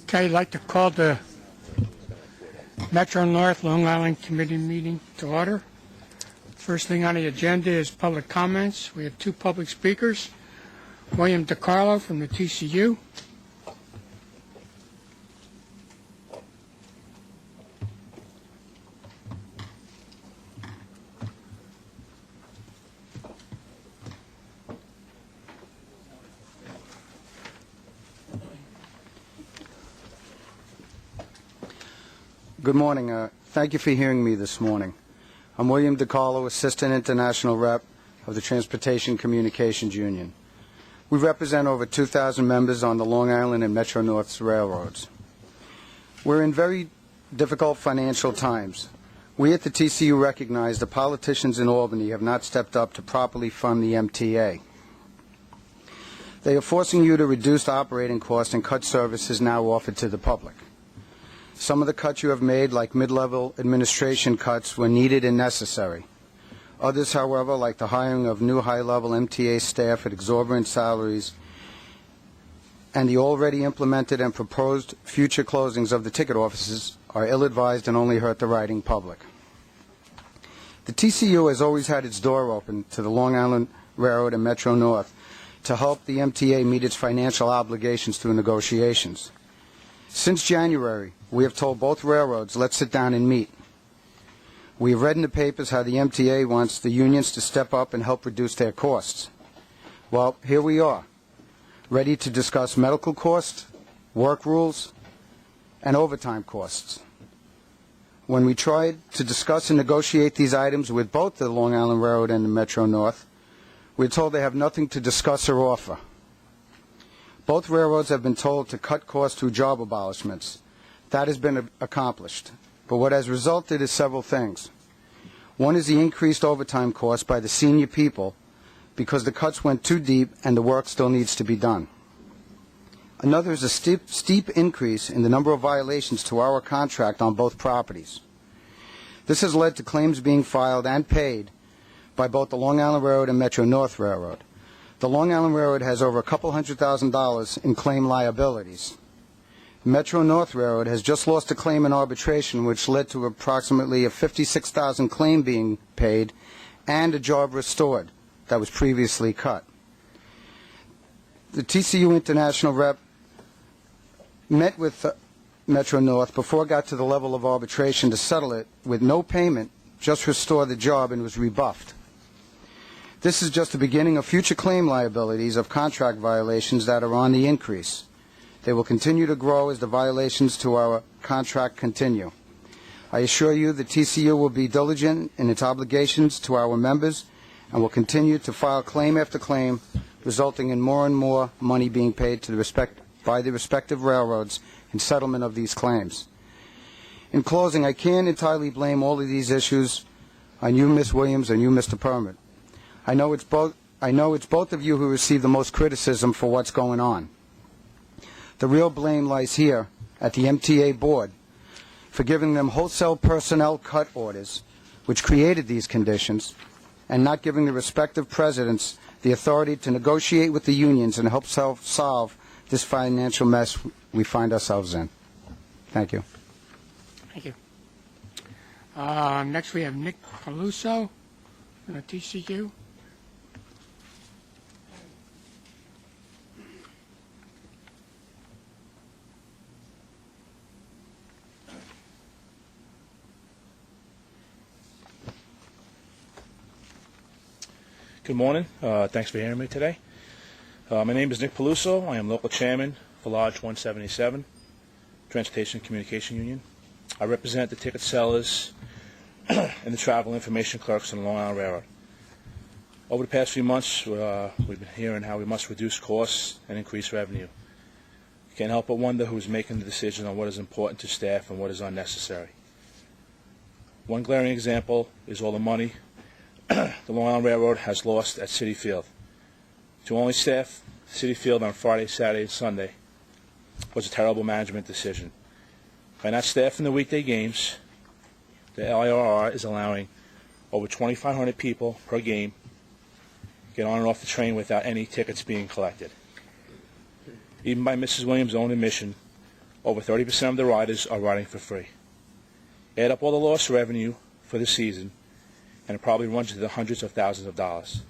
Okay, I'd like to call the Metro North Long Island Committee meeting to order. First thing on the agenda is public comments. We have two public speakers. William DiCarlo from the TCU. Good morning. Thank you for hearing me this morning. I'm William DiCarlo, Assistant International Rep of the Transportation Communications Union. We represent over 2,000 members on the Long Island and Metro North's railroads. We're in very difficult financial times. We at the TCU recognize the politicians in Albany have not stepped up to properly fund the MTA. They are forcing you to reduce operating costs and cut services now offered to the public. Some of the cuts you have made, like mid-level administration cuts, were needed and necessary. Others, however, like the hiring of new high-level MTA staff at exorbitant salaries and the already implemented and proposed future closings of the ticket offices, are ill-advised and only hurt the riding public. The TCU has always had its door open to the Long Island Railroad and Metro North to help the MTA meet its financial obligations through negotiations. Since January, we have told both railroads, let's sit down and meet. We have read in the papers how the MTA wants the unions to step up and help reduce their costs. Well, here we are, ready to discuss medical costs, work rules, and overtime costs. When we tried to discuss and negotiate these items with both the Long Island Railroad and the Metro North, we were told they have nothing to discuss or offer. Both railroads have been told to cut costs through job abolishments. That has been accomplished. But what has resulted is several things. One is the increased overtime costs by the senior people because the cuts went too deep and the work still needs to be done. Another is a steep increase in the number of violations to our contract on both properties. This has led to claims being filed and paid by both the Long Island Railroad and Metro North Railroad. The Long Island Railroad has over a couple $100,000 in claim liabilities. Metro North Railroad has just lost a claim in arbitration, which led to approximately a $56,000 claim being paid and a job restored that was previously cut. The TCU International Rep met with Metro North before it got to the level of arbitration to settle it with no payment, just restore the job, and was rebuffed. This is just the beginning of future claim liabilities of contract violations that are on the increase. They will continue to grow as the violations to our contract continue. I assure you the TCU will be diligent in its obligations to our members and will continue to file claim after claim, resulting in more and more money being paid to by the respective railroads in settlement of these claims. In closing, I can't entirely blame all of these issues on you, Ms. Williams, and you, Mr. Permit. I know it's both of you who receive the most criticism for what's going on. The real blame lies here at the MTA Board for giving them wholesale personnel cut orders, which created these conditions, and not giving the respective presidents the authority to negotiate with the unions and help solve this financial mess we find ourselves in. Thank you. Thank you. Next we have Nick Peluso from the TCU. Good morning. Thanks for hearing me today. My name is Nick Peluso. I am local chairman for Lodge 177, Transportation Communication Union. I represent the ticket sellers and the travel information clerks on the Long Island Railroad. Over the past few months, we've been hearing how we must reduce costs and increase revenue. You can't help but wonder who's making the decision on what is important to staff and what is unnecessary. One glaring example is all the money the Long Island Railroad has lost at Citi Field. To only staff Citi Field on Friday, Saturday, and Sunday was a terrible management decision. By not staffing the weekday games, the LIRR is allowing over 2,500 people per game get on and off the train without any tickets being collected. Even by Mrs. Williams' own admission, over 30% of the riders are riding for free. Add up all the lost revenue for the season, and it probably runs into the hundreds of thousands of dollars.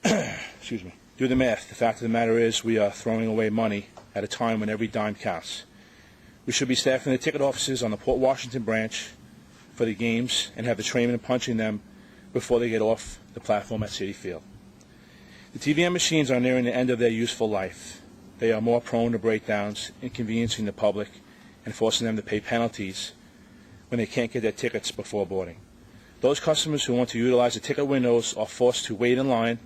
Excuse me. Do the math. The fact of the matter is we are throwing away money at a time when every dime counts. We should be staffing the ticket offices on the Port Washington branch for the games and have the trainmen punching them before they get off the platform at Citi Field. The TVM machines are nearing the end of their useful life. They are more prone to breakdowns, inconveniencing the public, and forcing them to pay penalties when they can't get their tickets before boarding. Those customers who want to utilize the ticket windows are forced to wait in line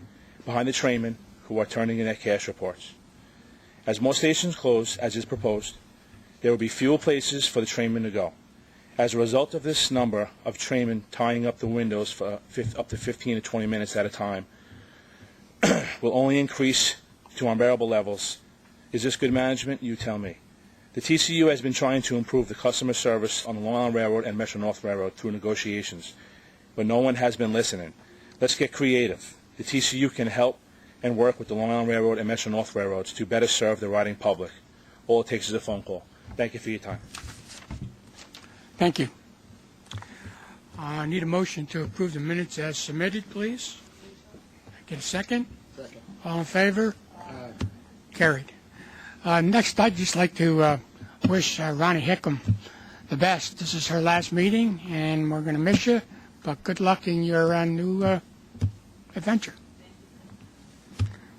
behind the trainmen who are turning in their cash reports. As more stations close, as is proposed, there will be fewer places for the trainmen to go. As a result of this number of trainmen tying up the windows for up to 15 to 20 minutes at a time will only increase to unbearable levels. Is this good management? You tell me. The TCU has been trying to improve the customer service on the Long Island Railroad and Metro-North Railroad through negotiations, but no one has been listening. Let's get creative. The TCU can help and work with the Long Island Railroad and Metro-North Railroads to better serve the riding public. All it takes is a phone call. Thank you for your time. Thank you. I need a motion to approve the minutes as submitted, please. Get a second? Second. All in favor? Carried. Next, I'd just like to wish Ronnie Hakem the best. This is her last meeting, and we're going to miss you, but good luck in your new adventure.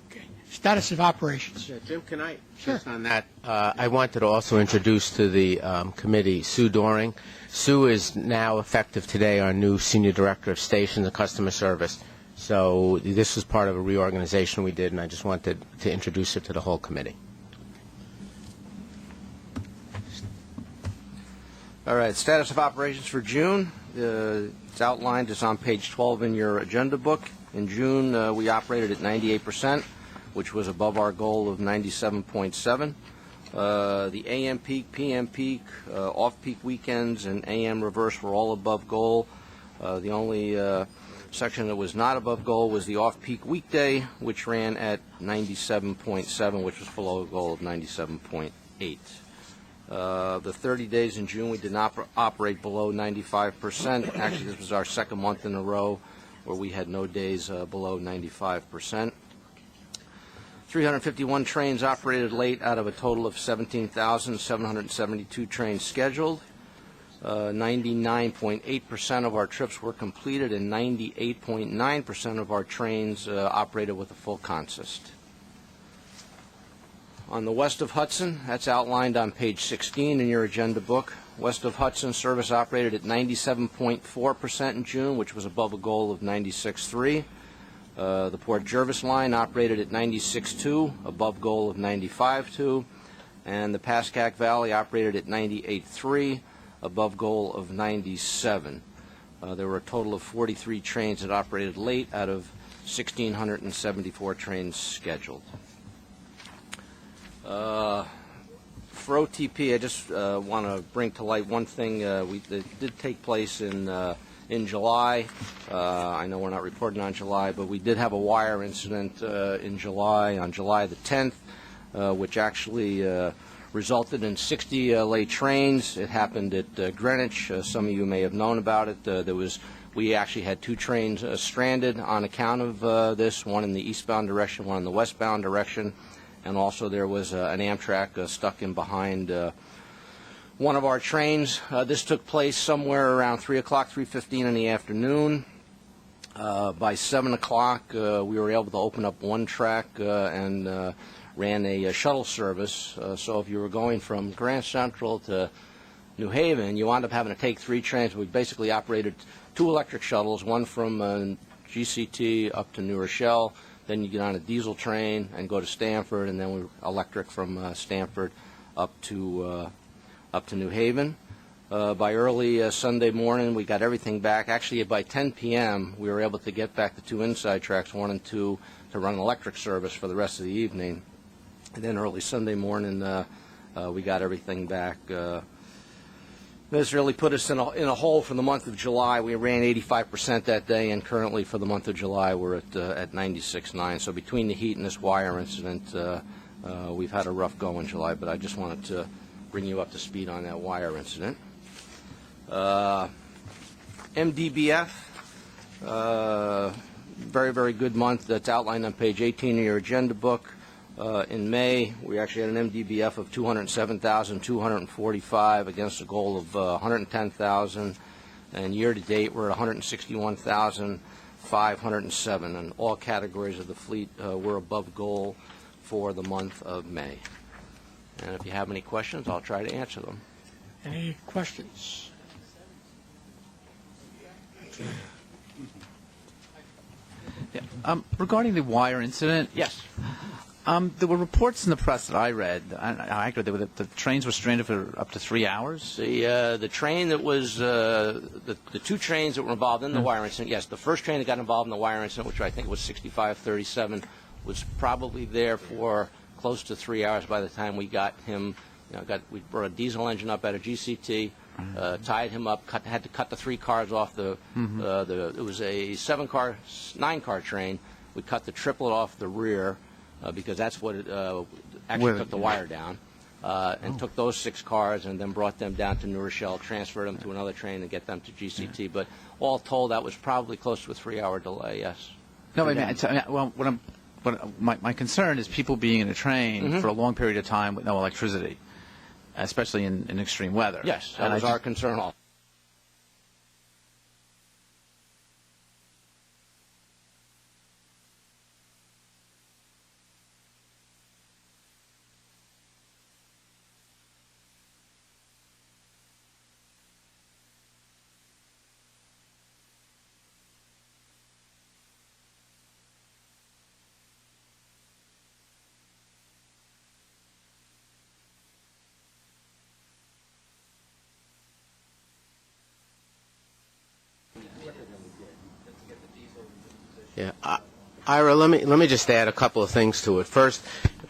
Okay. Status of operations. Yeah, Jim, can I, Sure. just on that, I wanted to also introduce to the committee Sue Doring. Sue is now, effective today, our new Senior Director of Stations and Customer Service. So this was part of a reorganization we did, and I just wanted to introduce her to the whole committee. All right, status of operations for June. It's outlined. It's on page 12 in your agenda book. In June, we operated at 98%, which was above our goal of 97.7. The AM peak, PM peak, off-peak weekends, and AM reverse were all above goal. The only section that was not above goal was the off-peak weekday, which ran at 97.7, which was below a goal of 97.8. The 30 days in June, we did not operate below 95%. Actually, this was our second month in a row where we had no days below 95%. 351 trains operated late out of a total of 17,772 trains scheduled. 99.8% of our trips were completed, and 98.9% of our trains operated with a full consist. On the west of Hudson, that's outlined on page 16 in your agenda book. West of Hudson, service operated at 97.4% in June, which was above a goal of 96.3. The Port Jervis line operated at 96.2, above goal of 95.2. And the Pascack Valley operated at 98.3, above goal of 97. There were a total of 43 trains that operated late out of 1,674 trains scheduled. For OTP, I just want to bring to light one thing that did take place in July. I know we're not reporting on July, but we did have a wire incident in July, on July the 10th, which actually resulted in 60 late trains. It happened at Greenwich. Some of you may have known about it. We actually had two trains stranded on account of this, one in the eastbound direction, one in the westbound direction. And also there was an Amtrak stuck in behind one of our trains. This took place somewhere around 3 o'clock, 3:15 in the afternoon. By 7 o'clock, we were able to open up one track and ran a shuttle service. So if you were going from Grand Central to New Haven, you wound up having to take three trains. We basically operated two electric shuttles, one from GCT up to New Rochelle. Then you get on a diesel train and go to Stamford, and then we electric from Stamford up to New Haven. By early Sunday morning, we got everything back. Actually, by 10 p.m., we were able to get back the two inside tracks, 1 and 2, to run an electric service for the rest of the evening. And then early Sunday morning, we got everything back. This really put us in a hole for the month of July. We ran 85% that day, and currently for the month of July we're at 96.9. So between the heat and this wire incident, We've had a rough go in July, but I just wanted to bring you up to speed on that wire incident. MDBF, very, very good month. That's outlined on page 18 of your agenda book. In May, we actually had an MDBF of 207,245 against a goal of 110,000, and year-to-date we're at 161,507, and all categories of the fleet were above goal for the month of May. And if you have any questions, I'll try to answer them. Any questions? Yeah. Regarding the wire incident, Yes. there were reports in the press that I read. The trains were stranded for up to 3 hours. The train that was the two trains that were involved in the wire incident. Yes, the first train that got involved in the wire incident, which I think was 6537, was probably there for close to 3 hours by the time we got him. We brought a diesel engine up out of GCT, tied him up, had to cut the 3 cars off it was a 9-car train. We cut the triplet off the rear because that's what it actually took the wire down, and took those 6 cars and then brought them down to New Rochelle, transferred them to another train and get them to GCT. Yeah. But all told, that was probably close to a 3-hour delay. Yes. No, my concern is people being in a train for a long period of time with no electricity, especially in extreme weather. Yes, that was our concern also. Yeah, Ira, let me just add a couple of things to it. First,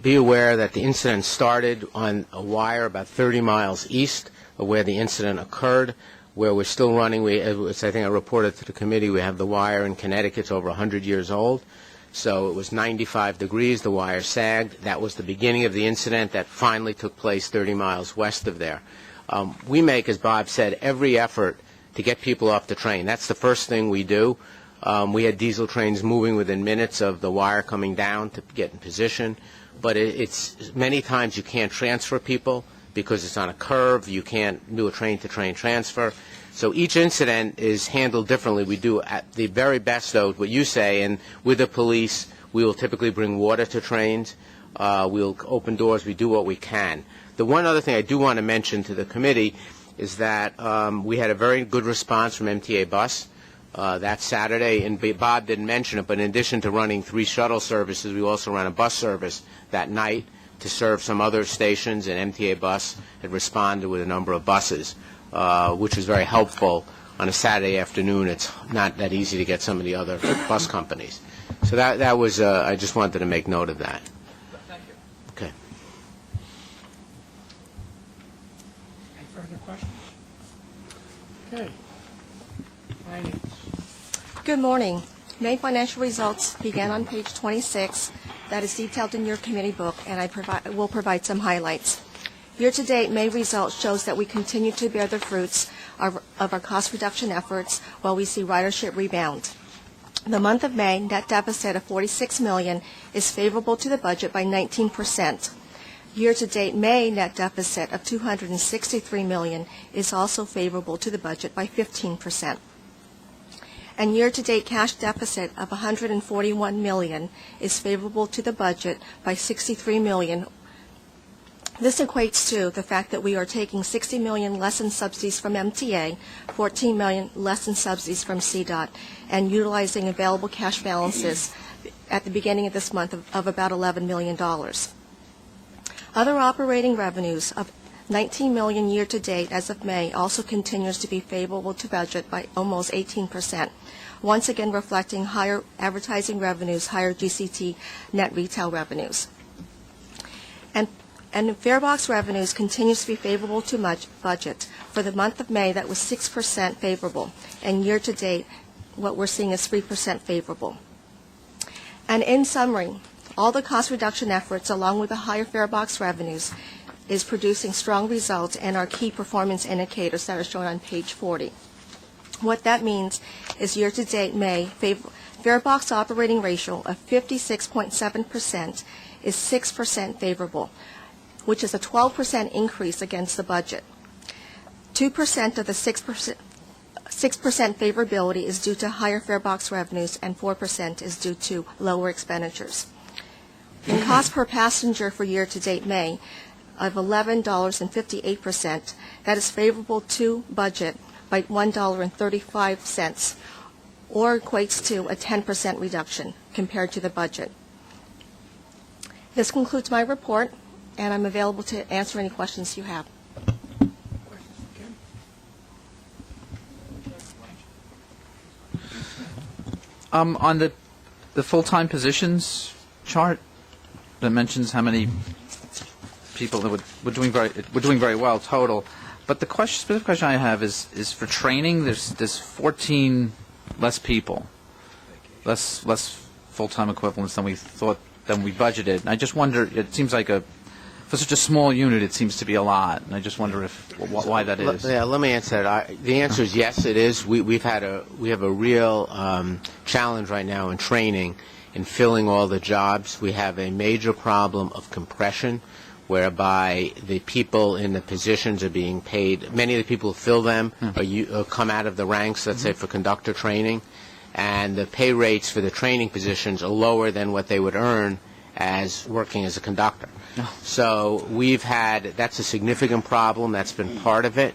be aware that the incident started on a wire about 30 miles east of where the incident occurred, where we're still running. As I think I reported to the committee, we have the wire in Connecticut. It's over 100 years old. So it was 95 degrees. The wire sagged. That was the beginning of the incident that finally took place 30 miles west of there. We make, as Bob said, every effort to get people off the train. That's the first thing we do. We had diesel trains moving within minutes of the wire coming down to get in position. But it's many times you can't transfer people because it's on a curve. You can't do a train-to-train transfer. So each incident is handled differently. We do at the very best, though, what you say, and with the police, we will typically bring water to trains. We'll open doors. We do what we can. The one other thing I do want to mention to the committee is that we had a very good response from MTA Bus that Saturday, and Bob didn't mention it, but in addition to running 3 shuttle services, we also ran a bus service that night to serve some other stations, and MTA Bus had responded with a number of buses, which was very helpful on a Saturday afternoon. It's not that easy to get some of the other bus companies. So that was, I just wanted to make note of that. Thank you. Okay. Any further questions? Okay. Finance. Good morning. May financial results began on page 26. That is detailed in your committee book, and I will provide some highlights. Year-to-date May results shows that we continue to bear the fruits of our cost reduction efforts while we see ridership rebound. The month of May, net deficit of $46 million is favorable to the budget by 19%. Year-to-date May net deficit of $263 million is also favorable to the budget by 15%. And year-to-date cash deficit of $141 million is favorable to the budget by $63 million. This equates to the fact that we are taking $60 million less in subsidies from MTA, $14 million less in subsidies from CDOT, and utilizing available cash balances at the beginning of this month of about $11 million. Other operating revenues of $19 million year-to-date as of May also continues to be favorable to budget by almost 18%, once again reflecting higher advertising revenues, higher GCT net retail revenues. And farebox revenues continues to be favorable to budget. For the month of May, that was 6% favorable, and year-to-date, what we're seeing is 3% favorable. And in summary, All the cost reduction efforts, along with the higher fare box revenues, is producing strong results and our key performance indicators that are shown on page 40. What that means is year-to-date May, fare box operating ratio of 56.7% is 6% favorable, which is a 12% increase against the budget. 2% of the 6% favorability is due to higher fare box revenues, and 4% is due to lower expenditures. In cost per passenger for year-to-date May of $11.58, that is favorable to budget by $1.35, or equates to a 10% reduction compared to the budget. This concludes my report, and I'm available to answer any questions you have. On the full-time positions chart that mentions how many people that we're doing very well total, but the specific question I have is for training. There's 14 less people, less full-time equivalents than we budgeted. And I just wonder. It seems like for such a small unit, it seems to be a lot, and I just wonder why that is. Yeah, let me answer that. The answer is yes, it is. We have a real challenge right now in training, in filling all the jobs. We have a major problem of compression, whereby the people in the positions are being paid. Many of the people who fill them come out of the ranks, let's say, for conductor training, and the pay rates for the training positions are lower than what they would earn as working as a conductor. So that's a significant problem. That's been part of it.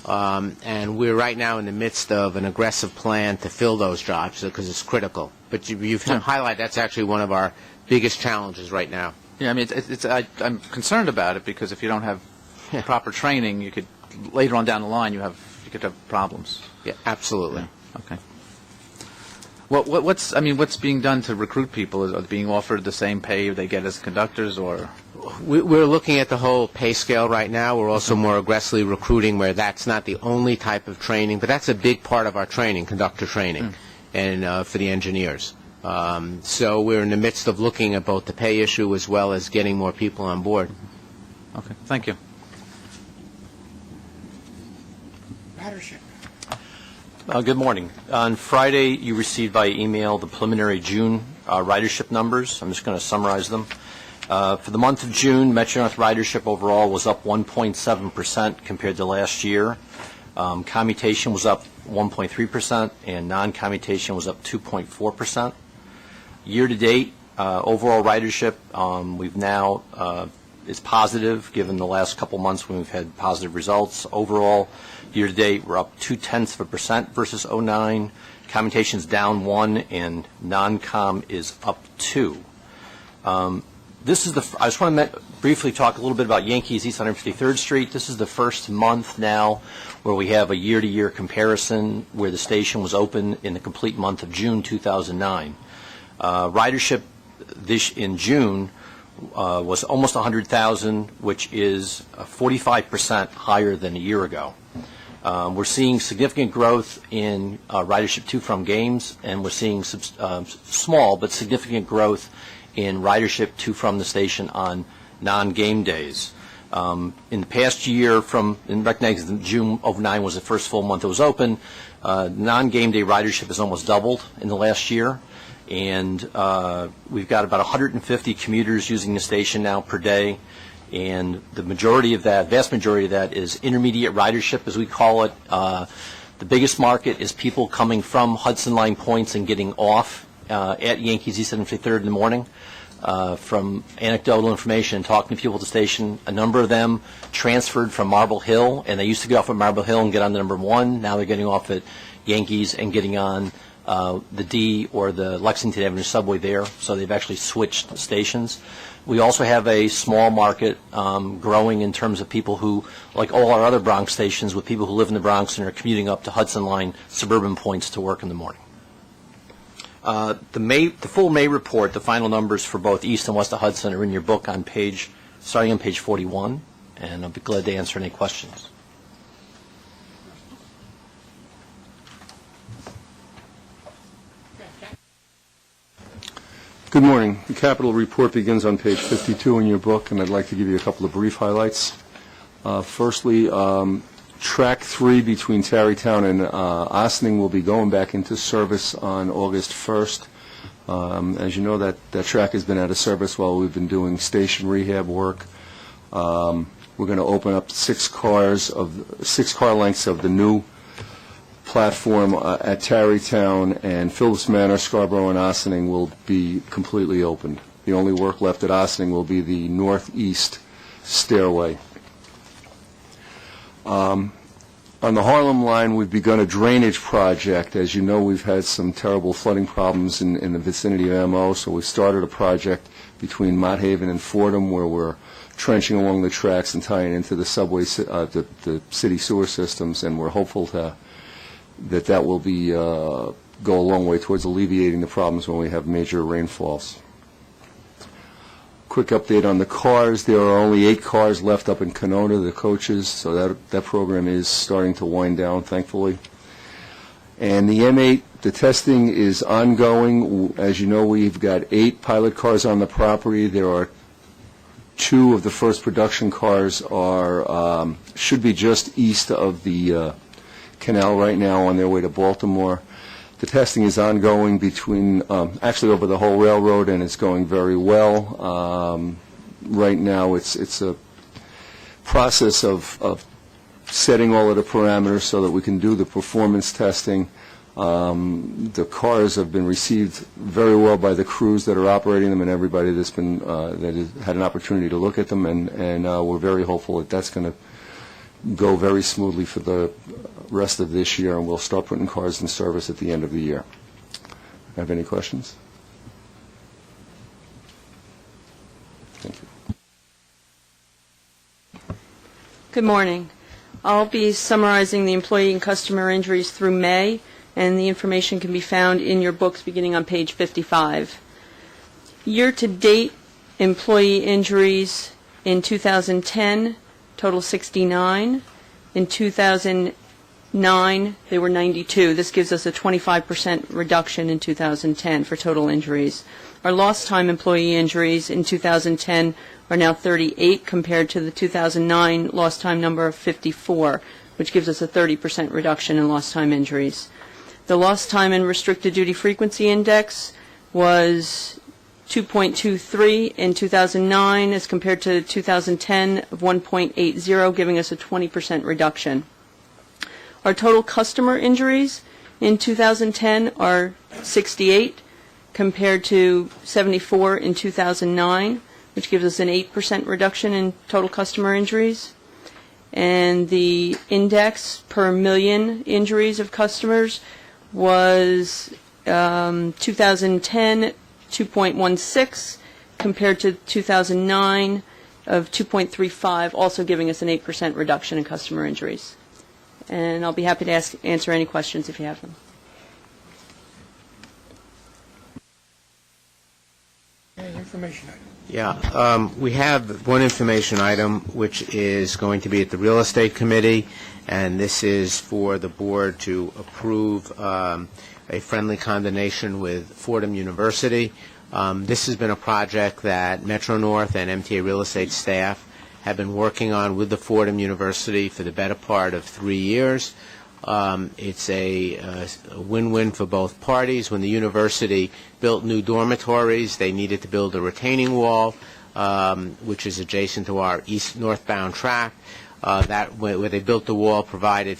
And we're right now in the midst of an aggressive plan to fill those jobs because it's critical. But you've highlighted that's actually one of our biggest challenges right now. Yeah, I mean, I'm concerned about it because if you don't have proper training, you could later on down the line you could have problems. Yeah, absolutely. Yeah. Okay. What's being done to recruit people? Are they being offered the same pay they get as conductors, or? We're looking at the whole pay scale right now. We're also more aggressively recruiting where that's not the only type of training, but that's a big part of our training, conductor training, and for the engineers. So we're in the midst of looking at both the pay issue as well as getting more people on board. Okay, thank you. Ridership. Good morning. On Friday, you received by email the preliminary June ridership numbers. I'm just going to summarize them. For the month of June, Metro-North ridership overall was up 1.7% compared to last year. Commutation was up 1.3%, and non-commutation was up 2.4%. Year-to-date, overall ridership we've now is positive, given the last couple months when we've had positive results. Overall, year-to-date, we're up 0.2% versus 2009. Commutation's down 1, and non-com is up 2. I just want to briefly talk a little bit about Yankees East 153rd Street. This is the first month now where we have a year-to-year comparison where the station was open in the complete month of June 2009. Ridership in June was almost 100,000, which is 45% higher than a year ago. We're seeing significant growth in ridership to from games, and we're seeing small but significant growth in ridership to from the station on non-game days. In the past year, in recognizing June of 2009 was the first full month it was open, non-game day ridership has almost doubled in the last year, and we've got about 150 commuters using the station now per day. And the vast majority of that is intermediate ridership, as we call it. The biggest market is people coming from Hudson Line points and getting off at Yankees East 73rd in the morning. From anecdotal information and talking to people at the station, a number of them transferred from Marble Hill, and they used to get off at Marble Hill and get on to number 1. Now they're getting off at Yankees and getting on the D or the Lexington Avenue subway there, so they've actually switched stations. We also have a small market growing in terms of people who, like all our other Bronx stations, with people who live in the Bronx and are commuting up to Hudson Line suburban points to work in the morning. The full May report, the final numbers for both East and West of Hudson are in your book starting on page 41, and I'll be glad to answer any questions. Good morning. The capital report begins on page 52 in your book, and I'd like to give you a couple of brief highlights. Firstly, Track 3 between Tarrytown and Ossining will be going back into service on August 1st. As you know, that track has been out of service while we've been doing station rehab work. We're going to open up 6 car lengths of the new platform at Tarrytown, and Phillips Manor, Scarborough, and Ossining will be completely opened. The only work left at Ossining will be the northeast stairway. On the Harlem line, we've begun a drainage project. As you know, we've had some terrible flooding problems in the vicinity of MO, so we started a project between Mott Haven and Fordham where we're trenching along the tracks and tying into the subway, the city sewer systems, and we're hopeful that will be go a long way towards alleviating the problems when we have major rainfalls. Quick update on the cars. There are only 8 cars left up in Canona, the coaches, so that program is starting to wind down, thankfully. And the M8, the testing is ongoing. As you know, we've got 8 pilot cars on the property. There are 2 of the first production cars should be just east of the canal right now on their way to Baltimore. The testing is ongoing between, actually over the whole railroad, and it's going very well. Right now it's a process of setting all of the parameters so that we can do the performance testing. The cars have been received very well by the crews that are operating them and everybody that's been that has had an opportunity to look at them, and we're very hopeful that that's going to go very smoothly for the rest of this year, and we'll start putting cars in service at the end of the year. Have any questions? Thank you. Good morning. I'll be summarizing the employee and customer injuries through May, and the information can be found in your books beginning on page 55. Year-to-date employee injuries in 2010 total 69. In 2009, they were 92. This gives us a 25% reduction in 2010 for total injuries. Our lost time employee injuries in 2010 are now 38 compared to the 2009 lost time number of 54, which gives us a 30% reduction in lost time injuries. The lost time and restricted duty frequency index was 2.23 in 2009 as compared to 2010 of 1.80, giving us a 20% reduction. Our total customer injuries in 2010 are 68 compared to 74 in 2009, which gives us an 8% reduction in total customer injuries. And the index per million injuries of customers was 2010 2.16 compared to 2009 of 2.35, also giving us an 8% reduction in customer injuries. And I'll be happy to answer any questions if you have them. Information item. Yeah, we have one information item which is going to be at the Real Estate Committee, and this is for the board to approve a friendly condemnation with Fordham University. This has been a project that Metro North and MTA Real Estate staff have been working on with the Fordham University for the better part of 3 years. It's a win-win for both parties. When the university built new dormitories, they needed to build a retaining wall, which is adjacent to our east-northbound track. Where they built the wall provided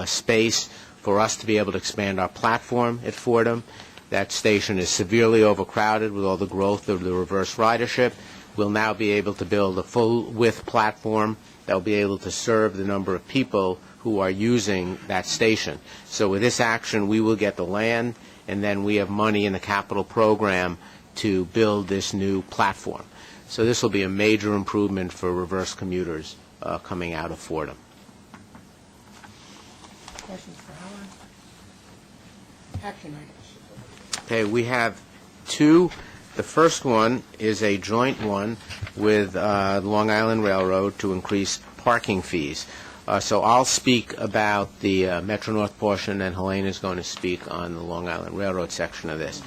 space for us to be able to expand our platform at Fordham. That station is severely overcrowded with all the growth of the reverse ridership. We'll now be able to build a full-width platform that will be able to serve the number of people who are using that station. So with this action, we will get the land, and then we have money in the capital program to build this new platform. So this will be a major improvement for reverse commuters coming out of Fordham. Questions for Howard? Action items. Okay, we have 2. The first one is a joint one with the Long Island Railroad to increase parking fees. So I'll speak about the Metro North portion, and Helene is going to speak on the Long Island Railroad section of this.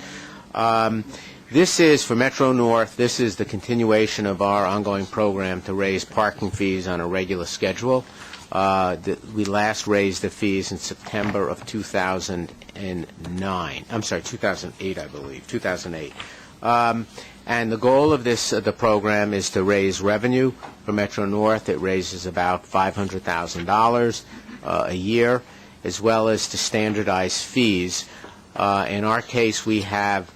This is for Metro North. This is the continuation of our ongoing program to raise parking fees on a regular schedule. We last raised the fees in September of 2009. I'm sorry, 2008, I believe, 2008. And the goal of the program is to raise revenue for Metro North. It raises about $500,000 a year, as well as to standardize fees. In our case, we have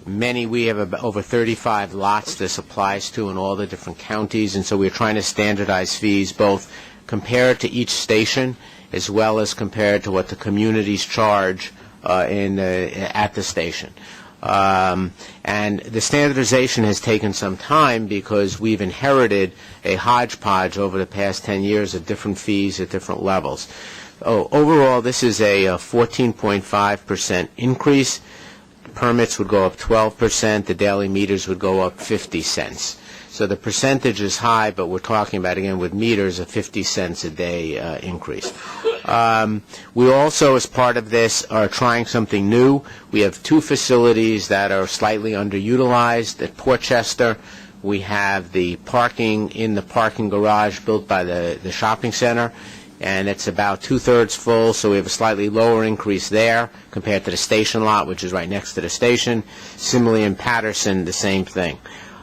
over 35 lots this applies to in all the different counties, and so we're trying to standardize fees both compared to each station as well as compared to what the communities charge at the station. And the standardization has taken some time because we've inherited a hodgepodge over the past 10 years of different fees at different levels. Overall, this is a 14.5% increase. Permits would go up 12%. The daily meters would go up 50 cents. So the percentage is high, but we're talking about, again, with meters, a 50 cents a day increase. We also, as part of this, are trying something new. We have two facilities that are slightly underutilized. At Portchester, we have the parking in the parking garage built by the shopping center, and it's about two-thirds full, so we have a slightly lower increase there compared to the station lot, which is right next to the station. Similarly, in Patterson, the same thing.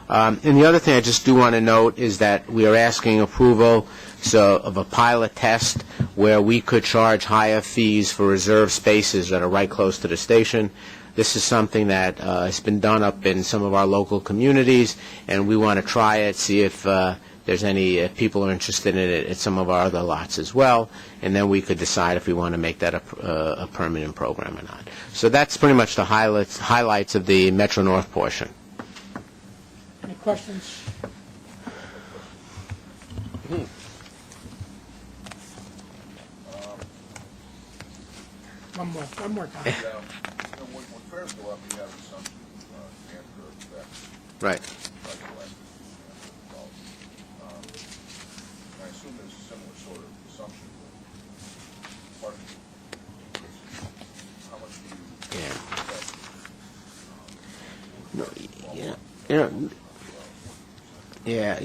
And the other thing I just do want to note is that we are asking approval of a pilot test where we could charge higher fees for reserved spaces that are right close to the station. This is something that has been done up in some of our local communities, and we want to try it, see if there's any people are interested in it at some of our other lots as well, and then we could decide if we want to make that a permanent program or not. So that's pretty much the highlights of the Metro North portion. Any questions? One more time. When fares go up, you have some damper effect. Right. I assume there's a similar sort of assumption with parking. How much do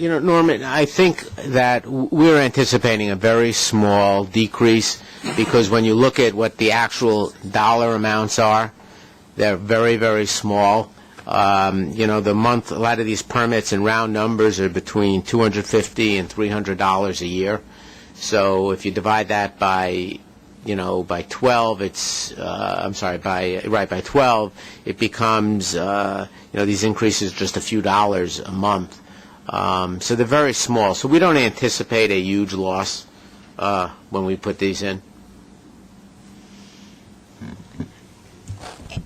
you Norman, I think that we're anticipating a very small decrease because when you look at what the actual dollar amounts are, they're very, very small. A lot of these permits in round numbers are between $250 and $300 a year. So if you divide that by 12, by 12, it becomes, these increases just a few dollars a month. So they're very small. So we don't anticipate a huge loss when we put these in.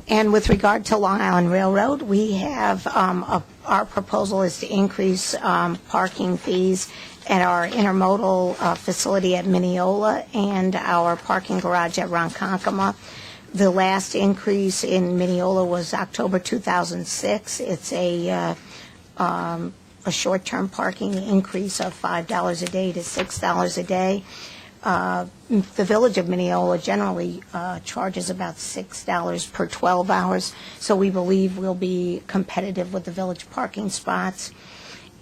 And with regard to Long Island Railroad, we have our proposal is to increase parking fees at our intermodal facility at Mineola and our parking garage at Ronkonkoma. The last increase in Mineola was October 2006. It's a short-term parking increase of $5 a day to $6 a day. The Village of Mineola generally charges about $6 per 12 hours, so we believe we'll be competitive with the village parking spots.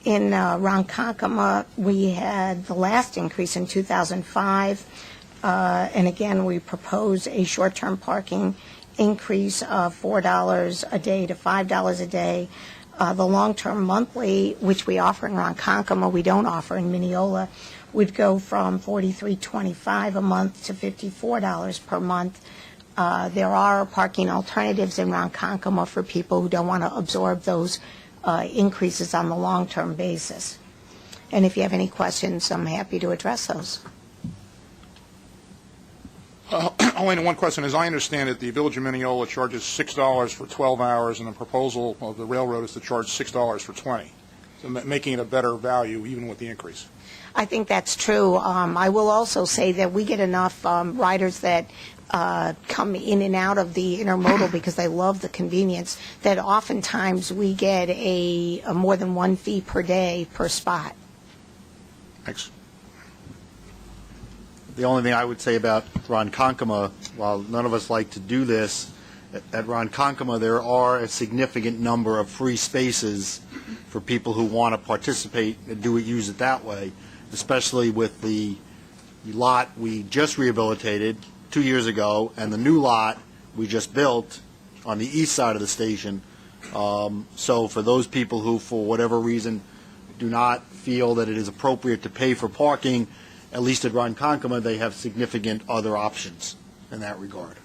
In Ronkonkoma, we had the last increase in 2005, and again, we propose a short-term parking increase of $4 a day to $5 a day. The long-term monthly, which we offer in Ronkonkoma, we don't offer in Mineola, would go from $43.25 a month to $54 per month. There are parking alternatives in Ronkonkoma for people who don't want to absorb those increases on the long-term basis. And if you have any questions, I'm happy to address those. Only one question. As I understand it, the Village of Mineola charges $6 for 12 hours, and the proposal of the railroad is to charge $6 for 20, so making it a better value even with the increase. I think that's true. I will also say that we get enough riders that come in and out of the intermodal because they love the convenience that oftentimes we get a more than one fee per day per spot. Thanks. The only thing I would say about Ronkonkoma, while none of us like to do this, at Ronkonkoma, there are a significant number of free spaces for people who want to participate and use it that way, especially with the lot we just rehabilitated 2 years ago and the new lot we just built on the east side of the station. So for those people who, for whatever reason, do not feel that it is appropriate to pay for parking, at least at Ronkonkoma, they have significant other options in that regard,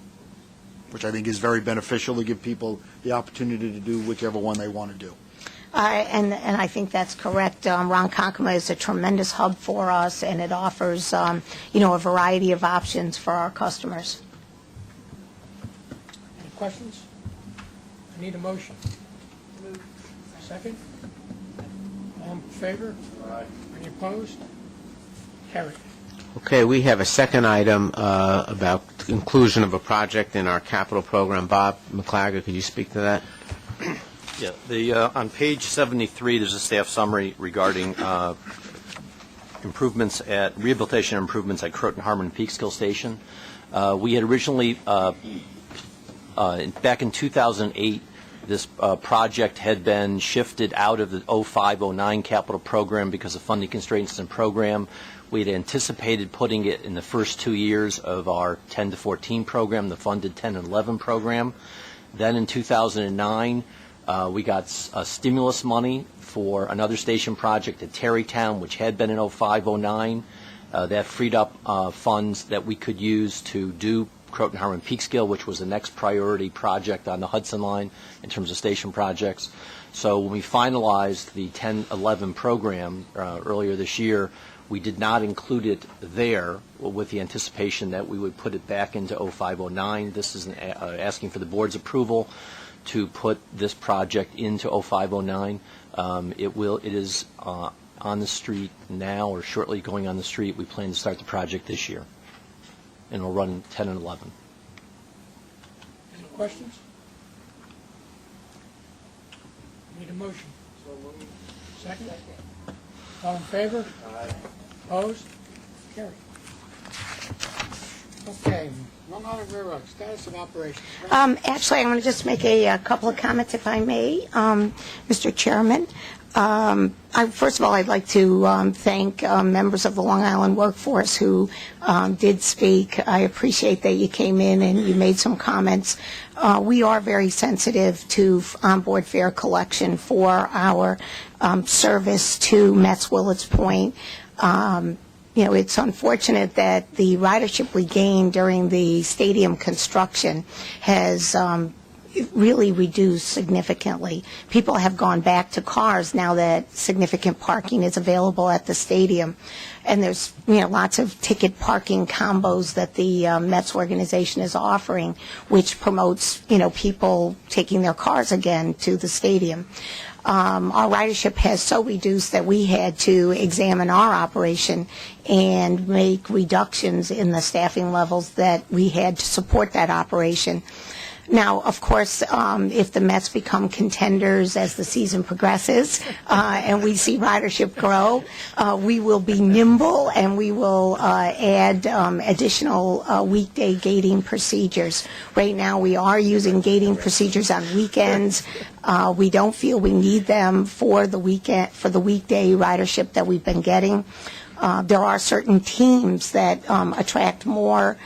which I think is very beneficial to give people the opportunity to do whichever one they want to do. And I think that's correct. Ronkonkoma is a tremendous hub for us, and it offers, a variety of options for our customers. Any questions? I need a motion. Second? All in favor? Aye. Any opposed? Carried. Okay, we have a second item about the inclusion of a project in our capital program. Bob McClagger, could you speak to that? Yeah, on page 73, there's a staff summary regarding rehabilitation improvements at Croton Harmon Peekskill Station. We had originally, back in 2008, this project had been shifted out of the 05-09 capital program because of funding constraints in the program. We had anticipated putting it in the first 2 years of our 10 to 14 program, the funded 10 and 11 program. Then in 2009, we got stimulus money for another station project at Terrytown, which had been in 05-09. That freed up funds that we could use to do Croton Harmon Peekskill, which was the next priority project on the Hudson Line in terms of station projects. So when we finalized the 10-11 program earlier this year, we did not include it there with the anticipation that we would put it back into 05-09. This is asking for the board's approval to put this project into 05-09. It is on the street now, or shortly going on the street. We plan to start the project this year, and it'll run 10 and 11. Any questions? Need a motion. Second? All in favor? Aye. Opposed? Carried. Okay, Long Island Railroad, status of operations. Actually, I want to just make a couple of comments, if I may, Mr. Chairman. First of all, I'd like to thank members of the Long Island workforce who did speak. I appreciate that you came in and you made some comments. We are very sensitive to onboard fare collection for our service to Metz Willets Point. It's unfortunate that the ridership we gained during the stadium construction has really reduced significantly. People have gone back to cars now that significant parking is available at the stadium. And there's lots of ticket parking combos that the Mets organization is offering, which promotes people taking their cars again to the stadium. Our ridership has so reduced that we had to examine our operation and make reductions in the staffing levels that we had to support that operation. Now, of course, if the Mets become contenders as the season progresses and we see ridership grow, we will be nimble and we will add additional weekday gating procedures. Right now, we are using gating procedures on weekends. We don't feel we need them for the weekday ridership that we've been getting. There are certain teams that attract more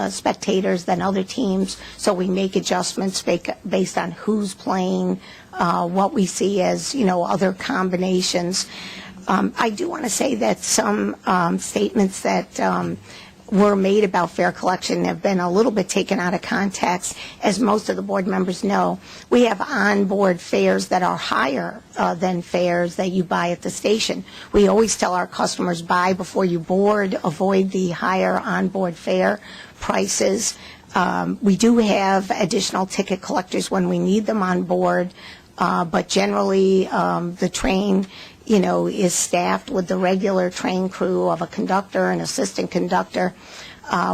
spectators than other teams, so we make adjustments based on who's playing, what we see as other combinations. I do want to say that some statements that were made about fare collection have been a little bit taken out of context. As most of the board members know, we have onboard fares that are higher than fares that you buy at the station. We always tell our customers, buy before you board, avoid the higher onboard fare prices. We do have additional ticket collectors when we need them on board, but generally the train is staffed with the regular train crew of a conductor and assistant conductor.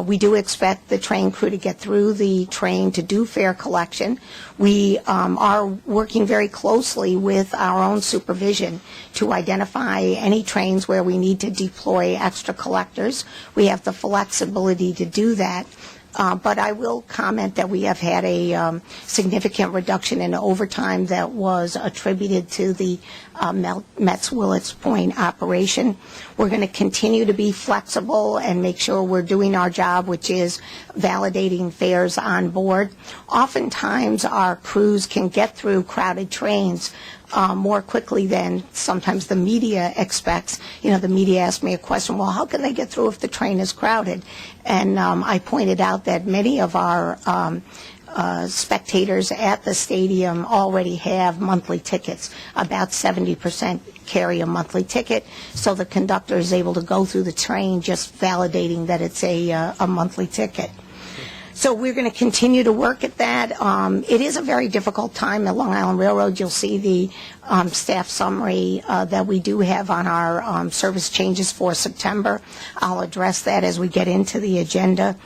We do expect the train crew to get through the train to do fare collection. We are working very closely with our own supervision to identify any trains where we need to deploy extra collectors. We have the flexibility to do that. But I will comment that we have had a significant reduction in overtime that was attributed to the Mets Willets Point operation. We're going to continue to be flexible and make sure we're doing our job, which is validating fares on board. Oftentimes, our crews can get through crowded trains more quickly than sometimes the media expects. You know, the media asked me a question, well, how can they get through if the train is crowded? And I pointed out that many of our spectators at the stadium already have monthly tickets. About 70% carry a monthly ticket, so the conductor is able to go through the train just validating that it's a monthly ticket. So we're going to continue to work at that. It is a very difficult time at Long Island Railroad. You'll see the staff summary that we do have on our service changes for September. I'll address that as we get into the agenda.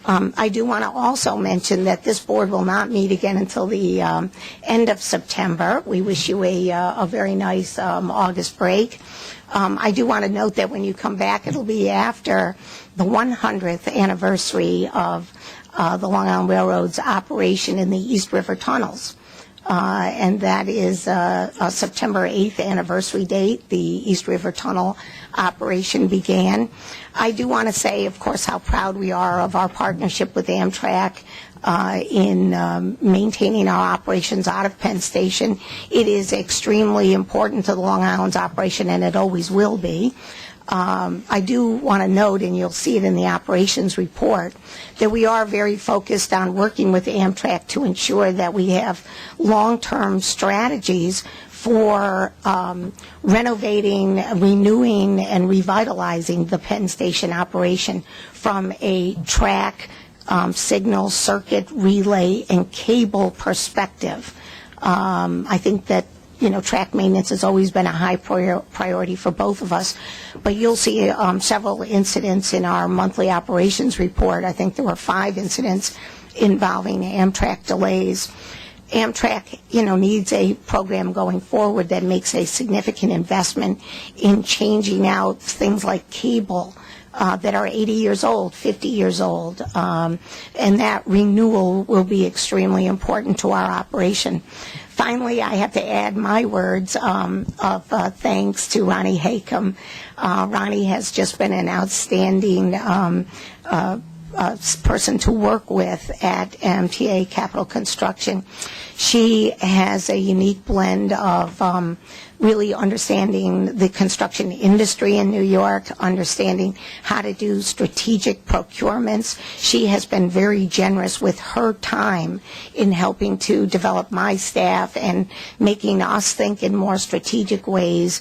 I do want to also mention that this board will not meet again until the end of September. We wish you a very nice August break. I do want to note that when you come back, it'll be after the 100th anniversary of the Long Island Railroad's operation in the East River tunnels. And that is a September 8th anniversary date. The East River Tunnel operation began. I do want to say, of course, how proud we are of our partnership with Amtrak in maintaining our operations out of Penn Station. It is extremely important to the Long Island's operation, and it always will be. I do want to note, and you'll see it in the operations report, that we are very focused on working with Amtrak to ensure that we have long-term strategies for renovating, renewing, and revitalizing the Penn Station operation from a track, signal, circuit, relay, and cable perspective. I think that track maintenance has always been a high priority for both of us. But you'll see several incidents in our monthly operations report. I think there were 5 incidents involving Amtrak delays. Amtrak, needs a program going forward that makes a significant investment in changing out things like cable that are 80 years old, 50 years old, and that renewal will be extremely important to our operation. Finally, I have to add my words of thanks to Ronnie Hakem. Ronnie has just been an outstanding person to work with at MTA Capital Construction. She has a unique blend of really understanding the construction industry in New York, understanding how to do strategic procurements. She has been very generous with her time in helping to develop my staff and making us think in more strategic ways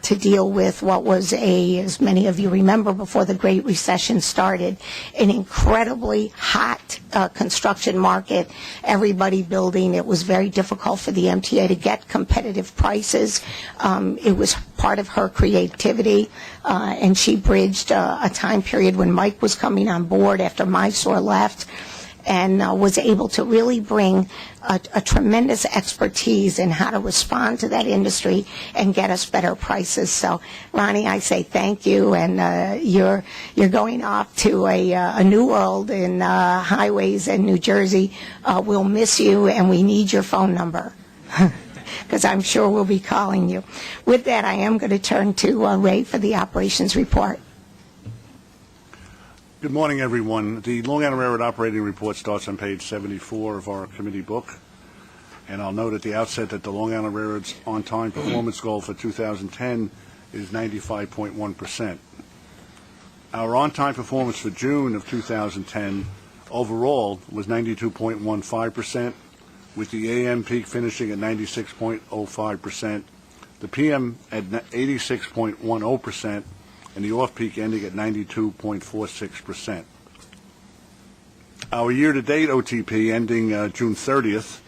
to deal with what was as many of you remember before the Great Recession started, an incredibly hot construction market, everybody building. It was very difficult for the MTA to get competitive prices. It was part of her creativity, and she bridged a time period when Mike was coming on board after Mysore left, and was able to really bring a tremendous expertise in how to respond to that industry and get us better prices. So, Ronnie, I say thank you, and you're going off to a new world in highways in New Jersey. We'll miss you, and we need your phone number, because I'm sure we'll be calling you. With that, I am going to turn to Ray for the operations report. Good morning, everyone. The Long Island Railroad Operating Report starts on page 74 of our committee book. And I'll note at the outset that the Long Island Railroad's on-time performance goal for 2010 is 95.1%. Our on-time performance for June of 2010 overall was 92.15%, with the AM peak finishing at 96.05%, the PM at 86.10%, and the off-peak ending at 92.46%. Our year-to-date OTP ending June 30th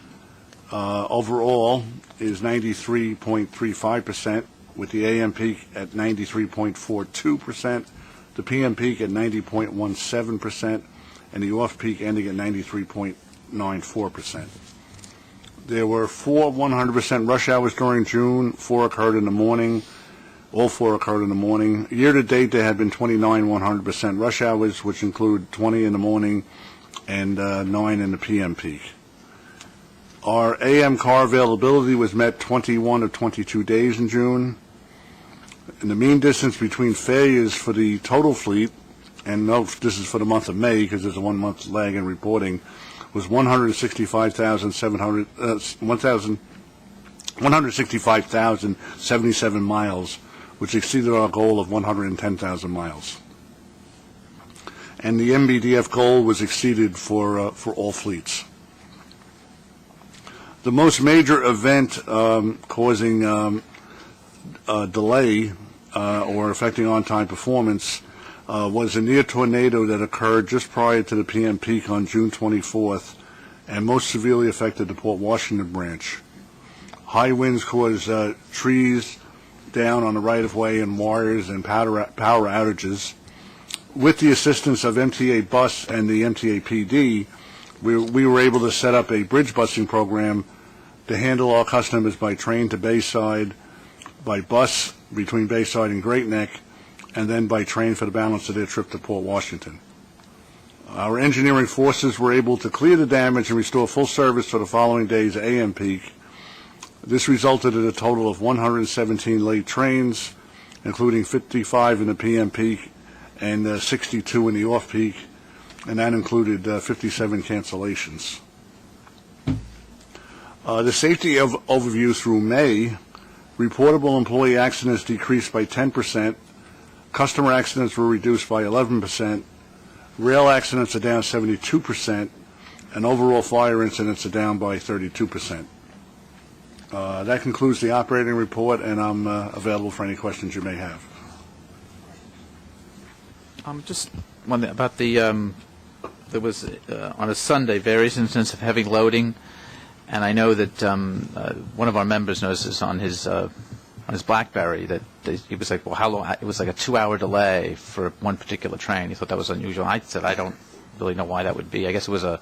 overall is 93.35%, with the AM peak at 93.42%, the PM peak at 90.17%, and the off-peak ending at 93.94%. There were 4 100% rush hours during June. 4 occurred in the morning. All 4 occurred in the morning. Year-to-date, there have been 29 100% rush hours, which include 20 in the morning and 9 in the PM peak. Our AM car availability was met 21 of 22 days in June. And the mean distance between failures for the total fleet, and note this is for the month of May because there's a 1 month lag in reporting, was 165,077 miles, which exceeded our goal of 110,000 miles. And the MBDF goal was exceeded for all fleets. The most major event causing delay or affecting on-time performance was a near tornado that occurred just prior to the PM peak on June 24th and most severely affected the Port Washington branch. High winds caused trees down on the right-of-way and wires and power outages. With the assistance of MTA Bus and the MTA PD, we were able to set up a bridge busing program to handle our customers by train to Bayside, by bus between Bayside and Great Neck, and then by train for the balance of their trip to Port Washington. Our engineering forces were able to clear the damage and restore full service for the following day's AM peak. This resulted in a total of 117 late trains, including 55 in the PM peak and 62 in the off-peak, and that included 57 cancellations. The safety overview through May, reportable employee accidents decreased by 10%, customer accidents were reduced by 11%, rail accidents are down 72%, and overall fire incidents are down by 32%. That concludes the operating report, and I'm available for any questions you may have. Just one thing about the, there was on a Sunday various instances of heavy loading, and I know that one of our members notices on his BlackBerry that he was like, well, how long? It was like a 2-hour delay for one particular train. He thought that was unusual. I said, I don't really know why that would be. I guess it was a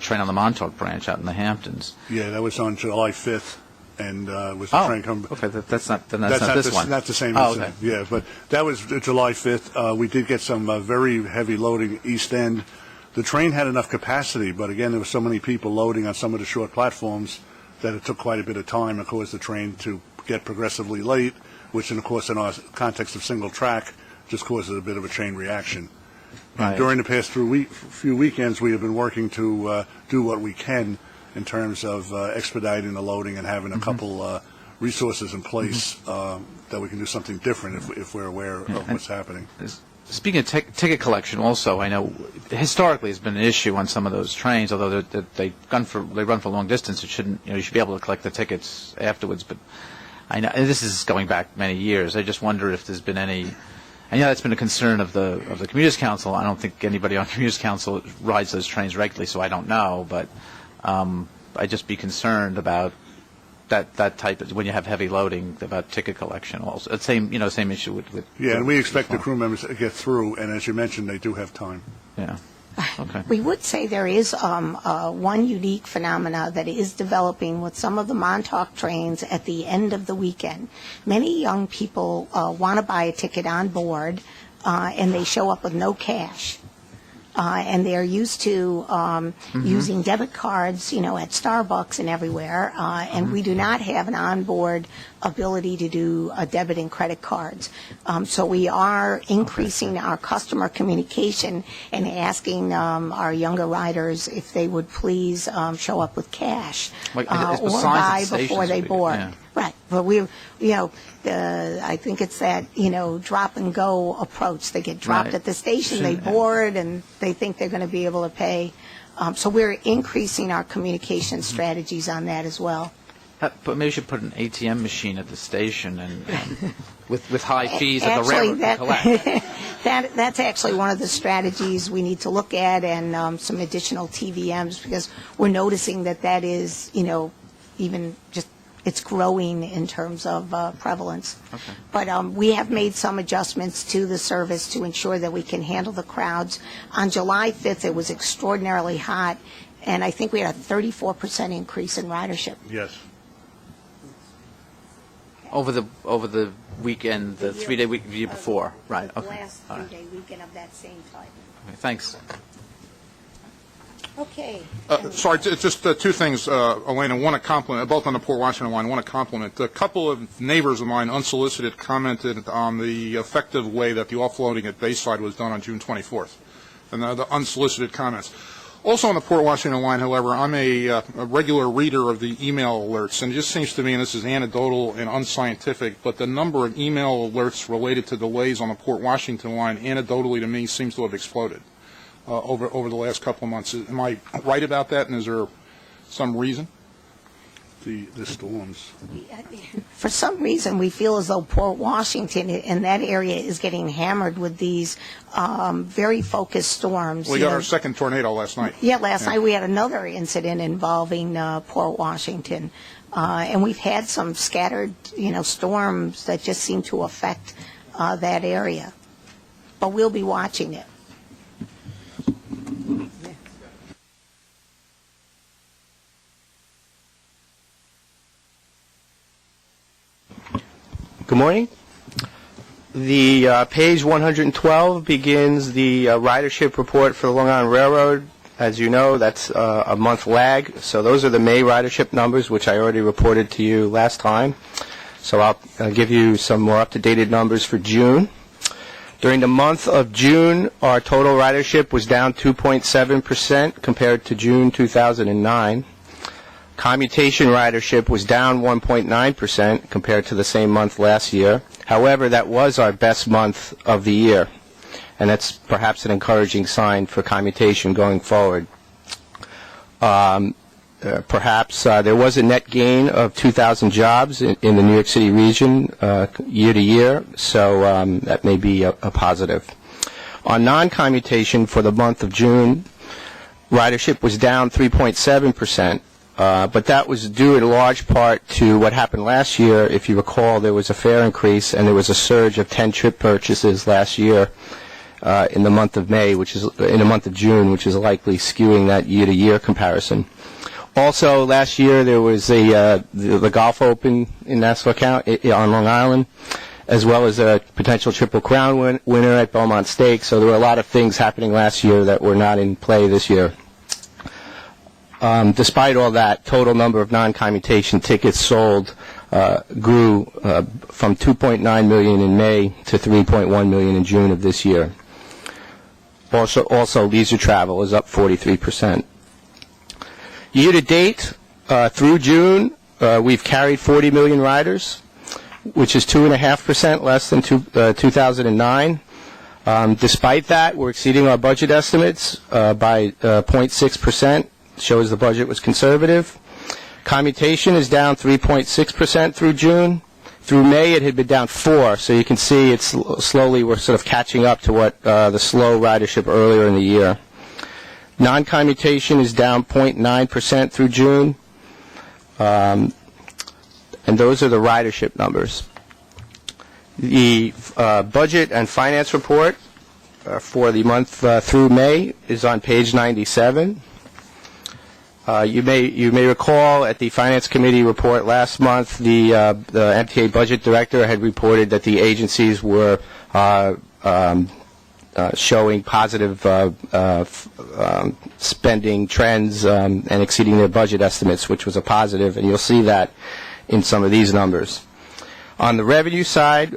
train on the Montauk branch out in the Hamptons. Yeah, that was on July 5th. And was the train coming? Okay, that's not this one. Not the same Oh, incident. okay. Yeah, but that was July 5th. We did get some very heavy loading East End. The train had enough capacity, but again, there were so many people loading on some of the short platforms that it took quite a bit of time and caused the train to get progressively late, which, of course, in our context of single track, just causes a bit of a chain reaction. Right. And during the past few weekends, we have been working to do what we can in terms of expediting the loading and having a couple resources in place that we can do something different if we're aware of what's happening. Speaking of ticket collection, also, I know historically has been an issue on some of those trains. Although they run for long distance, you should be able to collect the tickets afterwards. But I know and this is going back many years. I just wonder if there's been any. I know that's been a concern of the Commuters Council. I don't think anybody on Commuters Council rides those trains regularly, so I don't know. But I'd just be concerned about that type of, when you have heavy loading, about ticket collection also. Same issue with Yeah, and we expect the crew members to get through, and as you mentioned, they do have time. Yeah. Okay. We would say there is one unique phenomena that is developing with some of the Montauk trains at the end of the weekend. Many young people want to buy a ticket on board, and they show up with no cash. And they're used to using debit cards, at Starbucks and everywhere, and we do not have an onboard ability to do debit and credit cards. So we are increasing our customer communication and asking our younger riders if they would please show up with cash or buy before they board. Yeah. Right, but I think it's that, drop and go approach. They get dropped Right. at the station, they board, and they think they're going to be able to pay. So we're increasing our communication strategies on that as well. But maybe you should put an ATM machine at the station and with high fees at the Actually, railroad to collect. that's actually one of the strategies we need to look at, and some additional TVMs, because we're noticing that is, even just it's growing in terms of prevalence. Okay. But we have made some adjustments to the service to ensure that we can handle the crowds. On July 5th, it was extraordinarily hot, and I think we had a 34% increase in ridership. Yes. Over the weekend, the 3-day week the year before, right? The Okay. last All right. 3-day weekend of that same type. Okay, thanks. Okay. Sorry, just two things, Elena. One, a compliment, both on the Port Washington line. One, a compliment. A couple of neighbors of mine, unsolicited, commented on the effective way that the offloading at Bayside was done on June 24th, and the unsolicited comments. Also on the Port Washington line, however, I'm a regular reader of the email alerts, and it just seems to me, and this is anecdotal and unscientific, but the number of email alerts related to delays on the Port Washington line, anecdotally to me, seems to have exploded over the last couple of months. Am I right about that, and is there some reason? The storms. For some reason, we feel as though Port Washington and that area is getting hammered with these very focused storms. We got our second tornado last night. Yeah, last night we had another incident involving Port Washington. And we've had some scattered, storms that just seem to affect that area. But we'll be watching it. Good morning. The page 112 begins the ridership report for the Long Island Railroad. As you know, that's a month lag. So those are the May ridership numbers, which I already reported to you last time. So I'll give you some more up-to-date numbers for June. During the month of June, our total ridership was down 2.7% compared to June 2009. Commutation ridership was down 1.9% compared to the same month last year. However, that was our best month of the year, and that's perhaps an encouraging sign for commutation going forward. Perhaps there was a net gain of 2,000 jobs in the New York City region year to year, so that may be a positive. On non-commutation for the month of June, ridership was down 3.7%. But that was due in large part to what happened last year. If you recall, there was a fare increase and there was a surge of 10 trip purchases last year in the month of May, which is in the month of June, which is likely skewing that year-to-year comparison. Also, last year there was the Golf Open in Nassau County on Long Island, as well as a potential Triple Crown winner at Belmont Stakes. So there were a lot of things happening last year that were not in play this year. Despite all that, total number of non-commutation tickets sold grew from 2.9 million in May to 3.1 million in June of this year. Also, leisure travel is up 43%. Year to date, through June, we've carried 40 million riders, which is 2.5% less than 2009. Despite that, we're exceeding our budget estimates by 0.6%. Shows the budget was conservative. Commutation is down 3.6% through June. Through May, it had been down 4%, so you can see it's slowly we're sort of catching up to what the slow ridership earlier in the year. Non-commutation is down 0.9% through June, and those are the ridership numbers. The budget and finance report for the month through May is on page 97. You may recall at the Finance Committee report last month, the MTA Budget Director had reported that the agencies were showing positive spending trends and exceeding their budget estimates, which was a positive, and you'll see that in some of these numbers. On the revenue side,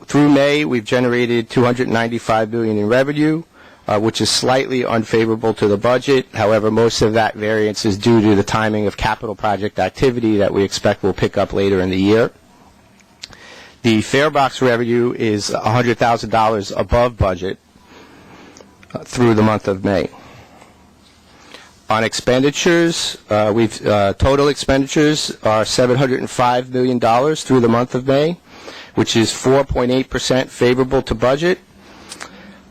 through May, we've generated $295 billion in revenue, which is slightly unfavorable to the budget. However, most of that variance is due to the timing of capital project activity that we expect will pick up later in the year. The fare box revenue is $100,000 above budget through the month of May. On expenditures, total expenditures are $705 million through the month of May, which is 4.8% favorable to budget.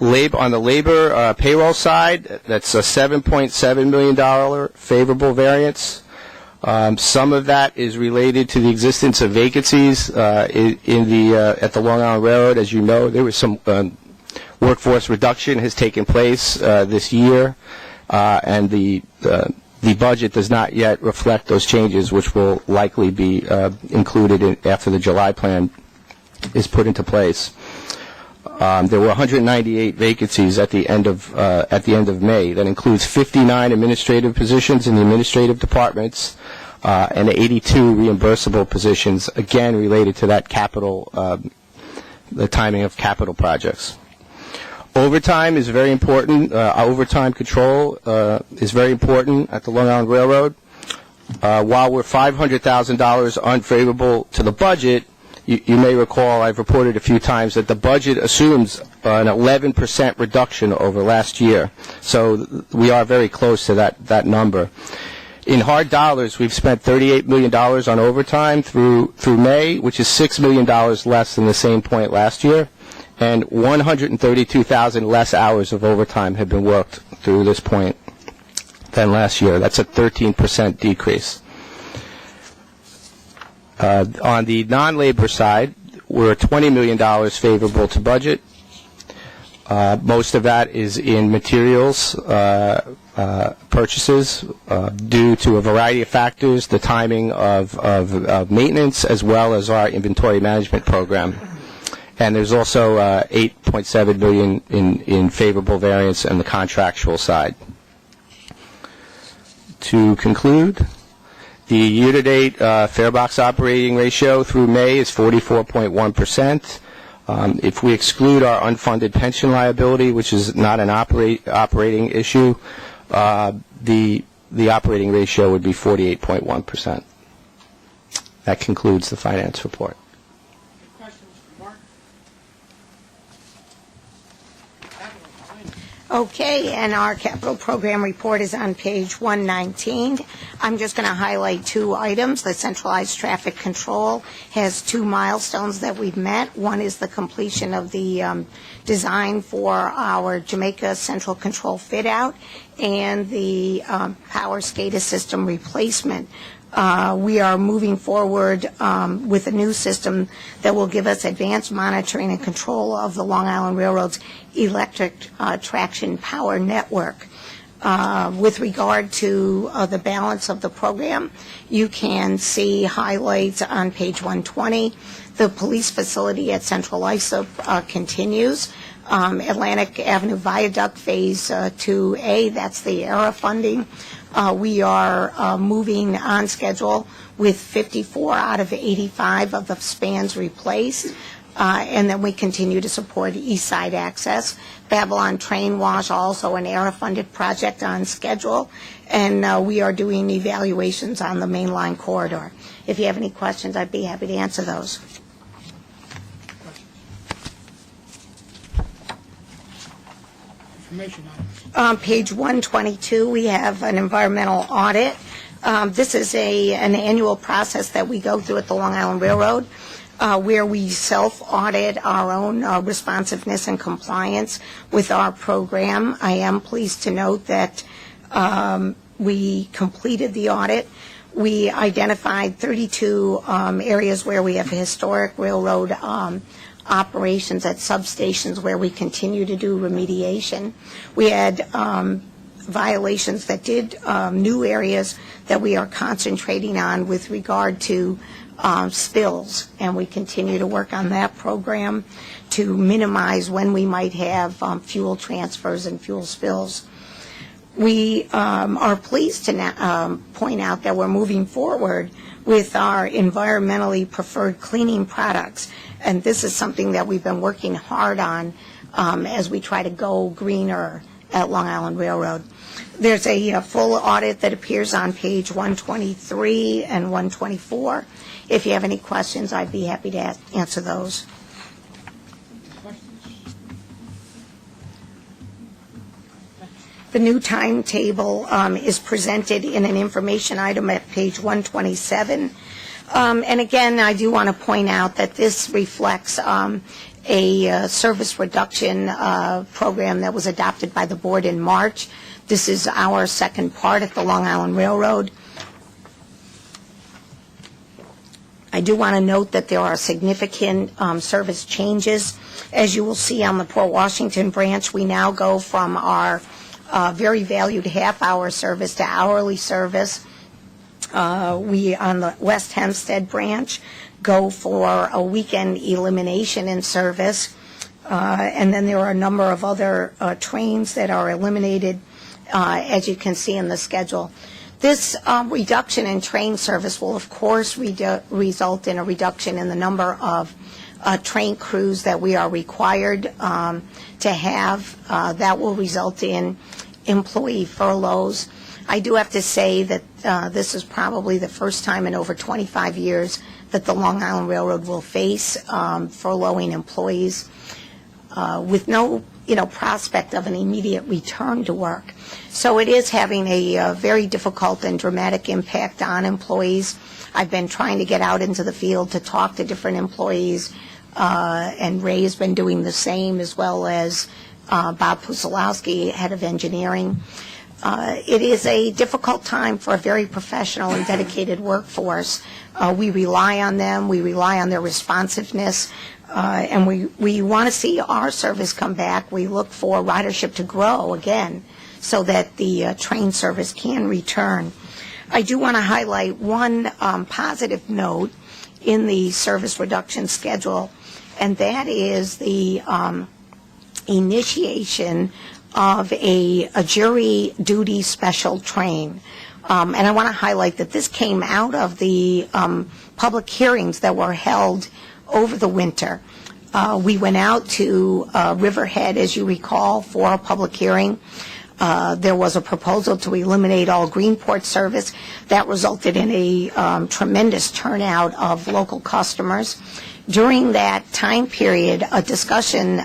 On the labor payroll side, that's a $7.7 million favorable variance. Some of that is related to the existence of vacancies at the Long Island Railroad. As you know, there was some workforce reduction has taken place this year, and the budget does not yet reflect those changes, which will likely be included after the July plan is put into place. There were 198 vacancies at the end of May. That includes 59 administrative positions in the administrative departments and 82 reimbursable positions, again related to that capital, the timing of capital projects. Overtime is very important. Overtime control is very important at the Long Island Railroad. While we're $500,000 unfavorable to the budget, you may recall I've reported a few times that the budget assumes an 11% reduction over last year. So we are very close to that number. In hard dollars, we've spent $38 million on overtime through May, which is $6 million less than the same point last year, and 132,000 less hours of overtime have been worked through this point than last year. That's a 13% decrease. On the non-labor side, we're $20 million favorable to budget. Most of that is in materials purchases due to a variety of factors, the timing of maintenance, as well as our inventory management program. And there's also $8.7 million in favorable variance on the contractual side. To conclude, the year-to-date fare box operating ratio through May is 44.1%. If we exclude our unfunded pension liability, which is not an operating issue, the operating ratio would be 48.1%. That concludes the finance report. Okay, and our capital program report is on page 119. I'm just going to highlight two items. The centralized traffic control has two milestones that we've met. One is the completion of the design for our Jamaica Central Control fit-out and the power SCADA system replacement. We are moving forward with a new system that will give us advanced monitoring and control of the Long Island Railroad's electric traction power network. With regard to the balance of the program, you can see highlights on page 120. The police facility at Central ISOP continues. Atlantic Avenue Viaduct Phase 2A, that's the ERA funding. We are moving on schedule with 54 out of 85 of the spans replaced. And then we continue to support East Side access. Babylon Train Wash, also an ERA-funded project on schedule. And we are doing evaluations on the main line corridor. If you have any questions, I'd be happy to answer those. On page 122, we have an environmental audit. This is an annual process that we go through at the Long Island Railroad, where we self-audit our own responsiveness and compliance with our program. I am pleased to note that we completed the audit. We identified 32 areas where we have historic railroad operations at substations where we continue to do remediation. We had violations that did new areas that we are concentrating on with regard to spills, and we continue to work on that program to minimize when we might have fuel transfers and fuel spills. We are pleased to point out that we're moving forward with our environmentally preferred cleaning products, and this is something that we've been working hard on as we try to go greener at Long Island Railroad. There's a full audit that appears on page 123 and 124. If you have any questions, I'd be happy to answer those. The new timetable is presented in an information item at page 127. And again, I do want to point out that this reflects a service reduction program that was adopted by the board in March. This is our second part at the Long Island Railroad. I do want to note that there are significant service changes. As you will see on the Port Washington branch, we now go from our very valued half-hour service to hourly service. We, on the West Hempstead branch, go for a weekend elimination in service. And then there are a number of other trains that are eliminated, as you can see in the schedule. This reduction in train service will, of course, result in a reduction in the number of train crews that we are required to have. That will result in employee furloughs. I do have to say that this is probably the first time in over 25 years that the Long Island Railroad will face furloughing employees with no prospect of an immediate return to work. So it is having a very difficult and dramatic impact on employees. I've been trying to get out into the field to talk to different employees, and Ray has been doing the same, as well as Bob Pusilowski, head of engineering. It is a difficult time for a very professional and dedicated workforce. We rely on them. We rely on their responsiveness. And we want to see our service come back. We look for ridership to grow again so that the train service can return. I do want to highlight one positive note in the service reduction schedule, and that is the initiation of a jury duty special train. And I want to highlight that this came out of the public hearings that were held over the winter. We went out to Riverhead, as you recall, for a public hearing. There was a proposal to eliminate all Greenport service. That resulted in a tremendous turnout of local customers. During that time period, a discussion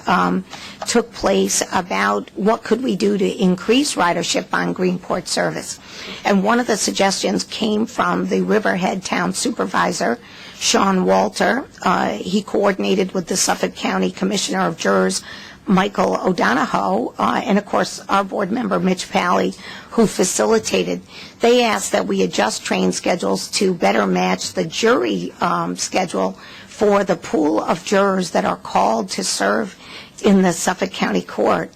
took place about what could we do to increase ridership on Greenport service. And one of the suggestions came from the Riverhead Town Supervisor, Sean Walter. He coordinated with the Suffolk County Commissioner of Jurors, Michael O'Donohoe, and of course our board member, Mitch Pally, who facilitated. They asked that we adjust train schedules to better match the jury schedule for the pool of jurors that are called to serve in the Suffolk County Court.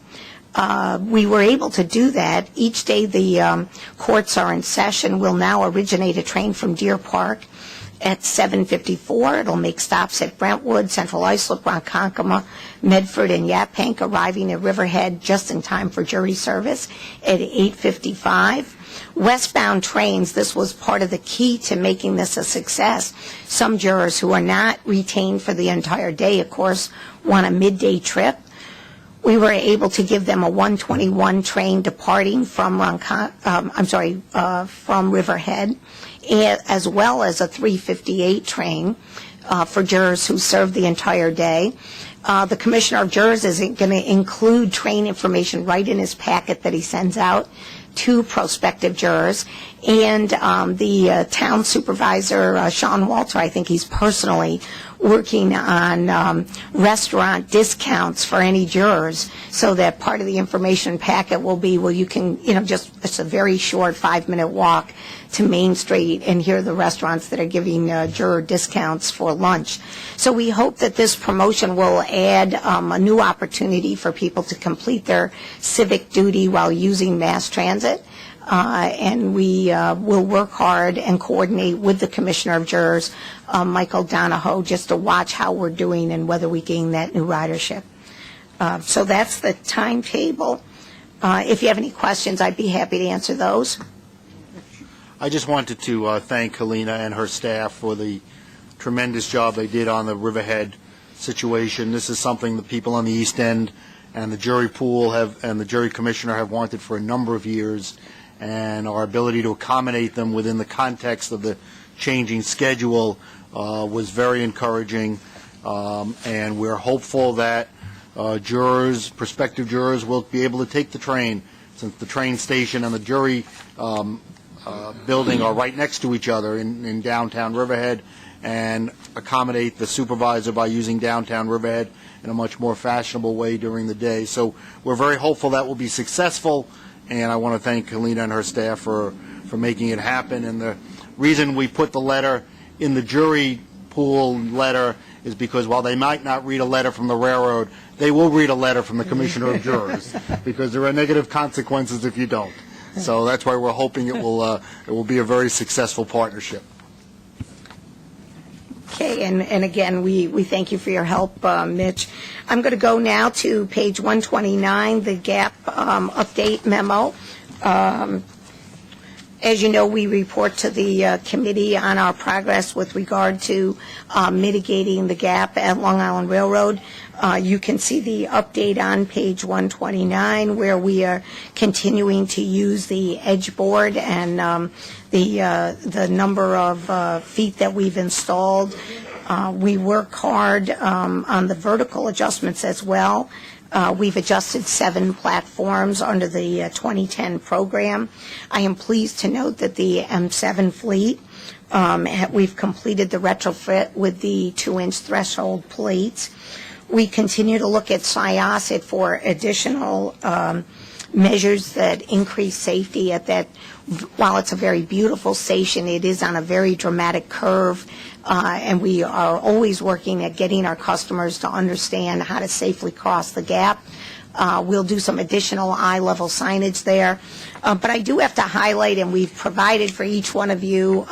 We were able to do that. Each day the courts are in session. We'll now originate a train from Deer Park at 7:54. It'll make stops at Brentwood, Central Islip, Ronkonkoma, Medford, and Yaphank, arriving at Riverhead just in time for jury service at 8:55. Westbound trains, this was part of the key to making this a success. Some jurors who are not retained for the entire day, of course, want a midday trip. We were able to give them a 121 train departing from from Riverhead, as well as a 358 train for jurors who served the entire day. The Commissioner of Jurors is going to include train information right in his packet that he sends out to prospective jurors. And the town supervisor, Sean Walter, I think he's personally working on restaurant discounts for any jurors, so that part of the information packet will be, well, you can, it's a very short 5-minute walk to Main Street and here are the restaurants that are giving juror discounts for lunch. So we hope that this promotion will add a new opportunity for people to complete their civic duty while using mass transit. And we will work hard and coordinate with the Commissioner of Jurors, Michael Donahoe, just to watch how we're doing and whether we gain that new ridership. So that's the timetable. If you have any questions, I'd be happy to answer those. I just wanted to thank Helena and her staff for the tremendous job they did on the Riverhead situation. This is something the people on the East End and the jury pool and the jury commissioner have wanted for a number of years, and our ability to accommodate them within the context of the changing schedule was very encouraging, and we're hopeful that prospective jurors will be able to take the train, since the train station and the jury building are right next to each other in downtown Riverhead, and accommodate the supervisor by using downtown Riverhead in a much more fashionable way during the day. So we're very hopeful that will be successful, and I want to thank Helena and her staff for making it happen. And the reason we put the letter in the jury pool letter is because while they might not read a letter from the railroad, they will read a letter from the Commissioner of Jurors, because there are negative consequences if you don't. So that's why we're hoping it will be a very successful partnership. Okay, and again, we thank you for your help, Mitch. I'm going to go now to page 129, the Gap Update Memo. As you know, we report to the committee on our progress with regard to mitigating the gap at Long Island Railroad. You can see the update on page 129, where we are continuing to use the edge board and the number of feet that we've installed. We work hard on the vertical adjustments as well. We've adjusted 7 platforms under the 2010 program. I am pleased to note that the M7 fleet, we've completed the retrofit with the 2-inch threshold plates. We continue to look at SIOSIT for additional measures that increase safety at that. While it's a very beautiful station, it is on a very dramatic curve, and we are always working at getting our customers to understand how to safely cross the gap. We'll do some additional eye-level signage there. But I do have to highlight, and we've provided for each one of you,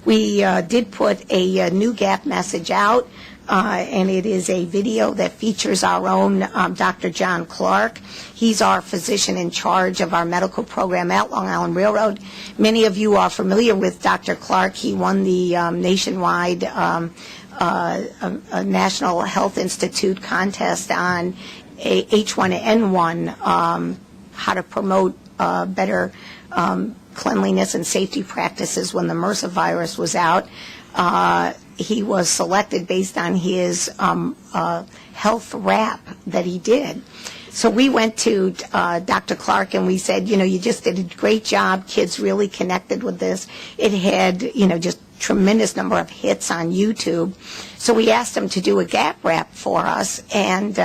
we did put a new gap message out. And it is a video that features our own Dr. John Clark. He's our physician in charge of our medical program at Long Island Railroad. Many of you are familiar with Dr. Clark. He won the nationwide National Health Institute contest on H1N1, how to promote better cleanliness and safety practices when the MRSA virus was out. He was selected based on his health rap that he did. So we went to Dr. Clark and we said, you just did a great job. Kids really connected with this. It had, just tremendous number of hits on YouTube. So we asked him to do a gap rap for us, and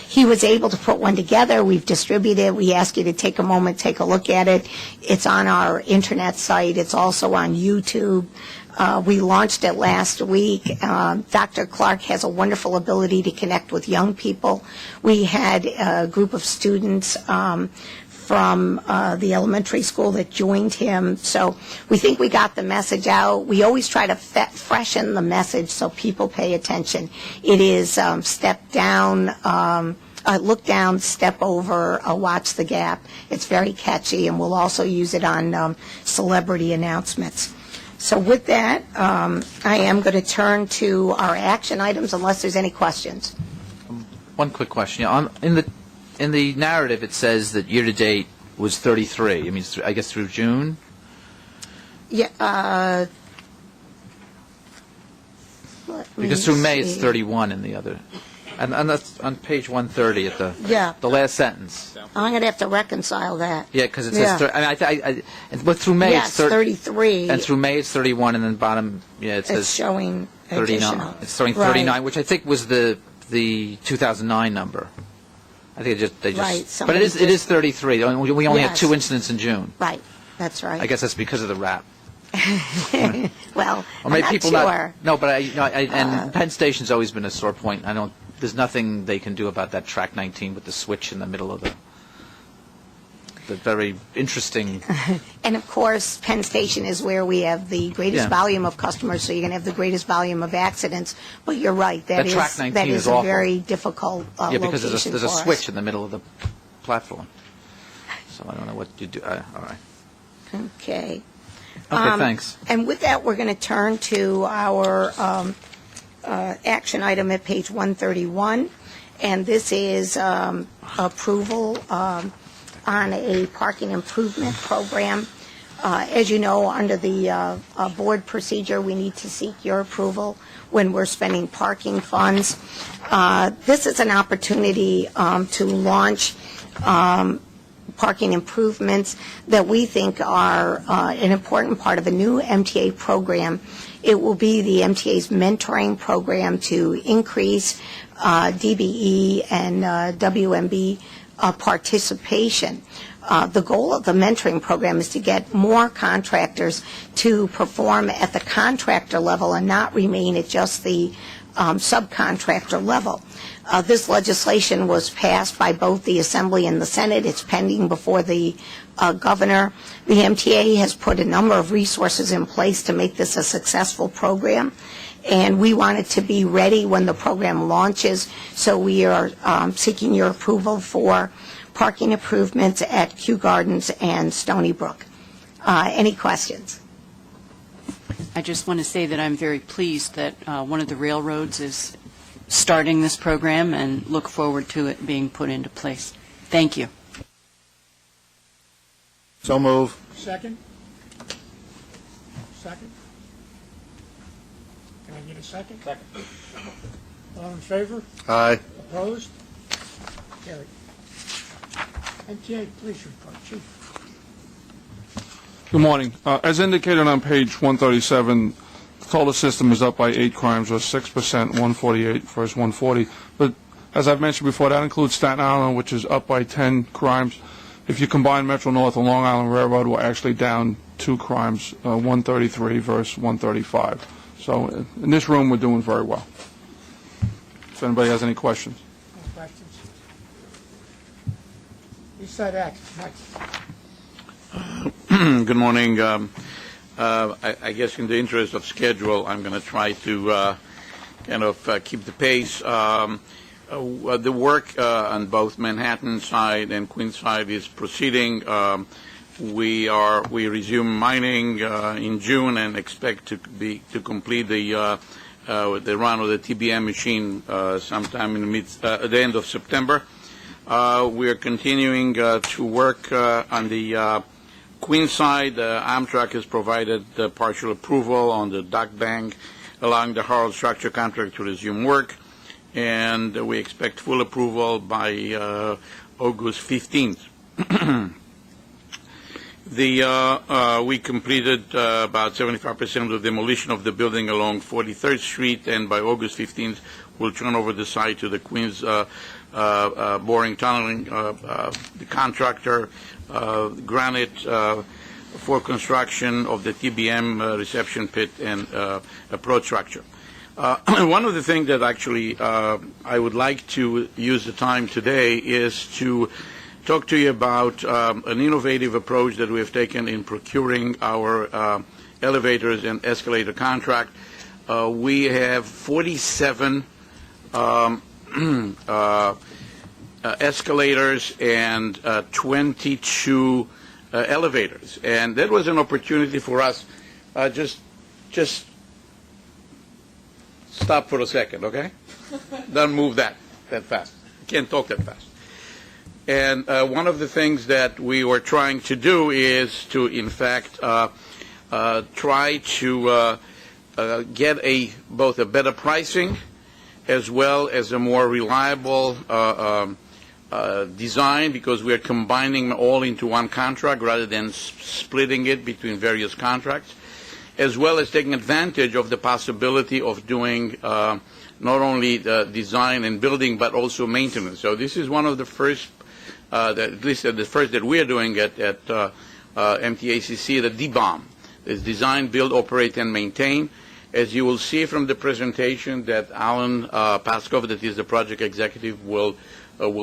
he was able to put one together. We've distributed it. We ask you to take a moment, take a look at it. It's on our internet site. It's also on YouTube. We launched it last week. Dr. Clark has a wonderful ability to connect with young people. We had a group of students from the elementary school that joined him. So we think we got the message out. We always try to freshen the message so people pay attention. It is step down, look down, step over, watch the gap. It's very catchy, and we'll also use it on celebrity announcements. So with that, I am going to turn to our action items unless there's any questions. One quick question. In the narrative, it says that year-to-date was 33. I mean, I guess through June? Yeah. Because through May, it's 31 in the other. And that's on page 130 at the last sentence. I'm going to have to reconcile that. Yeah, because it says, but through May it's 33. And through May it's 31, and then bottom, it says it's showing 39. additional. It's showing 39, which I think was the 2009 number. I think they just but it is 33. We only had 2 incidents in June. Right, that's right. I guess that's because of the rap. Well, or maybe I'm people not sure. No, but and Penn Station's always been a sore point. There's nothing they can do about that track 19 with the switch in the middle of the very interesting. And of course, Penn Station is where we have the greatest volume of customers, so you're going to have the greatest volume of accidents. But you're right, that is a very difficult location because there's a switch us. in the middle of the platform. So I don't know what you do. All right. Okay. Okay, thanks. And with that, we're going to turn to our action item at page 131, and this is approval on a parking improvement program. As you know, under the board procedure, we need to seek your approval when we're spending parking funds. This is an opportunity to launch parking improvements that we think are an important part of a new MTA program. It will be the MTA's mentoring program to increase DBE and WMB participation. The goal of the mentoring program is to get more contractors to perform at the contractor level and not remain at just the subcontractor level. This legislation was passed by both the Assembly and the Senate. It's pending before the governor. The MTA has put a number of resources in place to make this a successful program. and we want it to be ready when the program launches. So we are seeking your approval for parking improvements at Kew Gardens and Stony Brook. Any questions? I just want to say that I'm very pleased that one of the railroads is starting this program and look forward to it being put into place. Thank you. So move. Second? Second? Can I get a second? Second. All in favor? Aye. Opposed? Carried. MTA Police Report, Chief. Good morning. As indicated on page 137, the total system is up by 8 crimes, or 6%, 148 versus 140. But as I've mentioned before, that includes Staten Island, which is up by 10 crimes. If you combine Metro North and Long Island Railroad, we're actually down 2 crimes, 133 versus 135. So in this room, we're doing very well. If anybody has any questions. Any questions? You said X. Next. Good morning. I guess in the interest of schedule, I'm going to try to keep the pace. The work on both Manhattan side and Queens side is proceeding. We resume mining in June and expect to complete the run of the TBM machine sometime in the end of September. We are continuing to work on the Queens side. Amtrak has provided partial approval on the dock bank, allowing the Harold structure contract to resume work, and we expect full approval by August 15th. We completed about 75% of the demolition of the building along 43rd Street, and by August 15th, we'll turn over the site to the Queens boring tunneling, the contractor, granite for construction of the TBM reception pit and approach structure. One of the things that actually I would like to use the time today is to talk to you about an innovative approach that we have taken in procuring our elevators and escalator contract. We have 47 escalators and 22 elevators, and that was an opportunity for us. Just stop for a second, okay? Don't move that fast. You can't talk that fast. And one of the things that we were trying to do is to, in fact, try to get both a better pricing as well as a more reliable design, because we are combining all into one contract rather than splitting it between various contracts, as well as taking advantage of the possibility of doing not only the design and building but also maintenance. So this is one of the first, at least the first that we are doing at MTACC, the DBOM. It's design, build, operate, and maintain. As you will see from the presentation that Alan Paskov, that is the project executive, will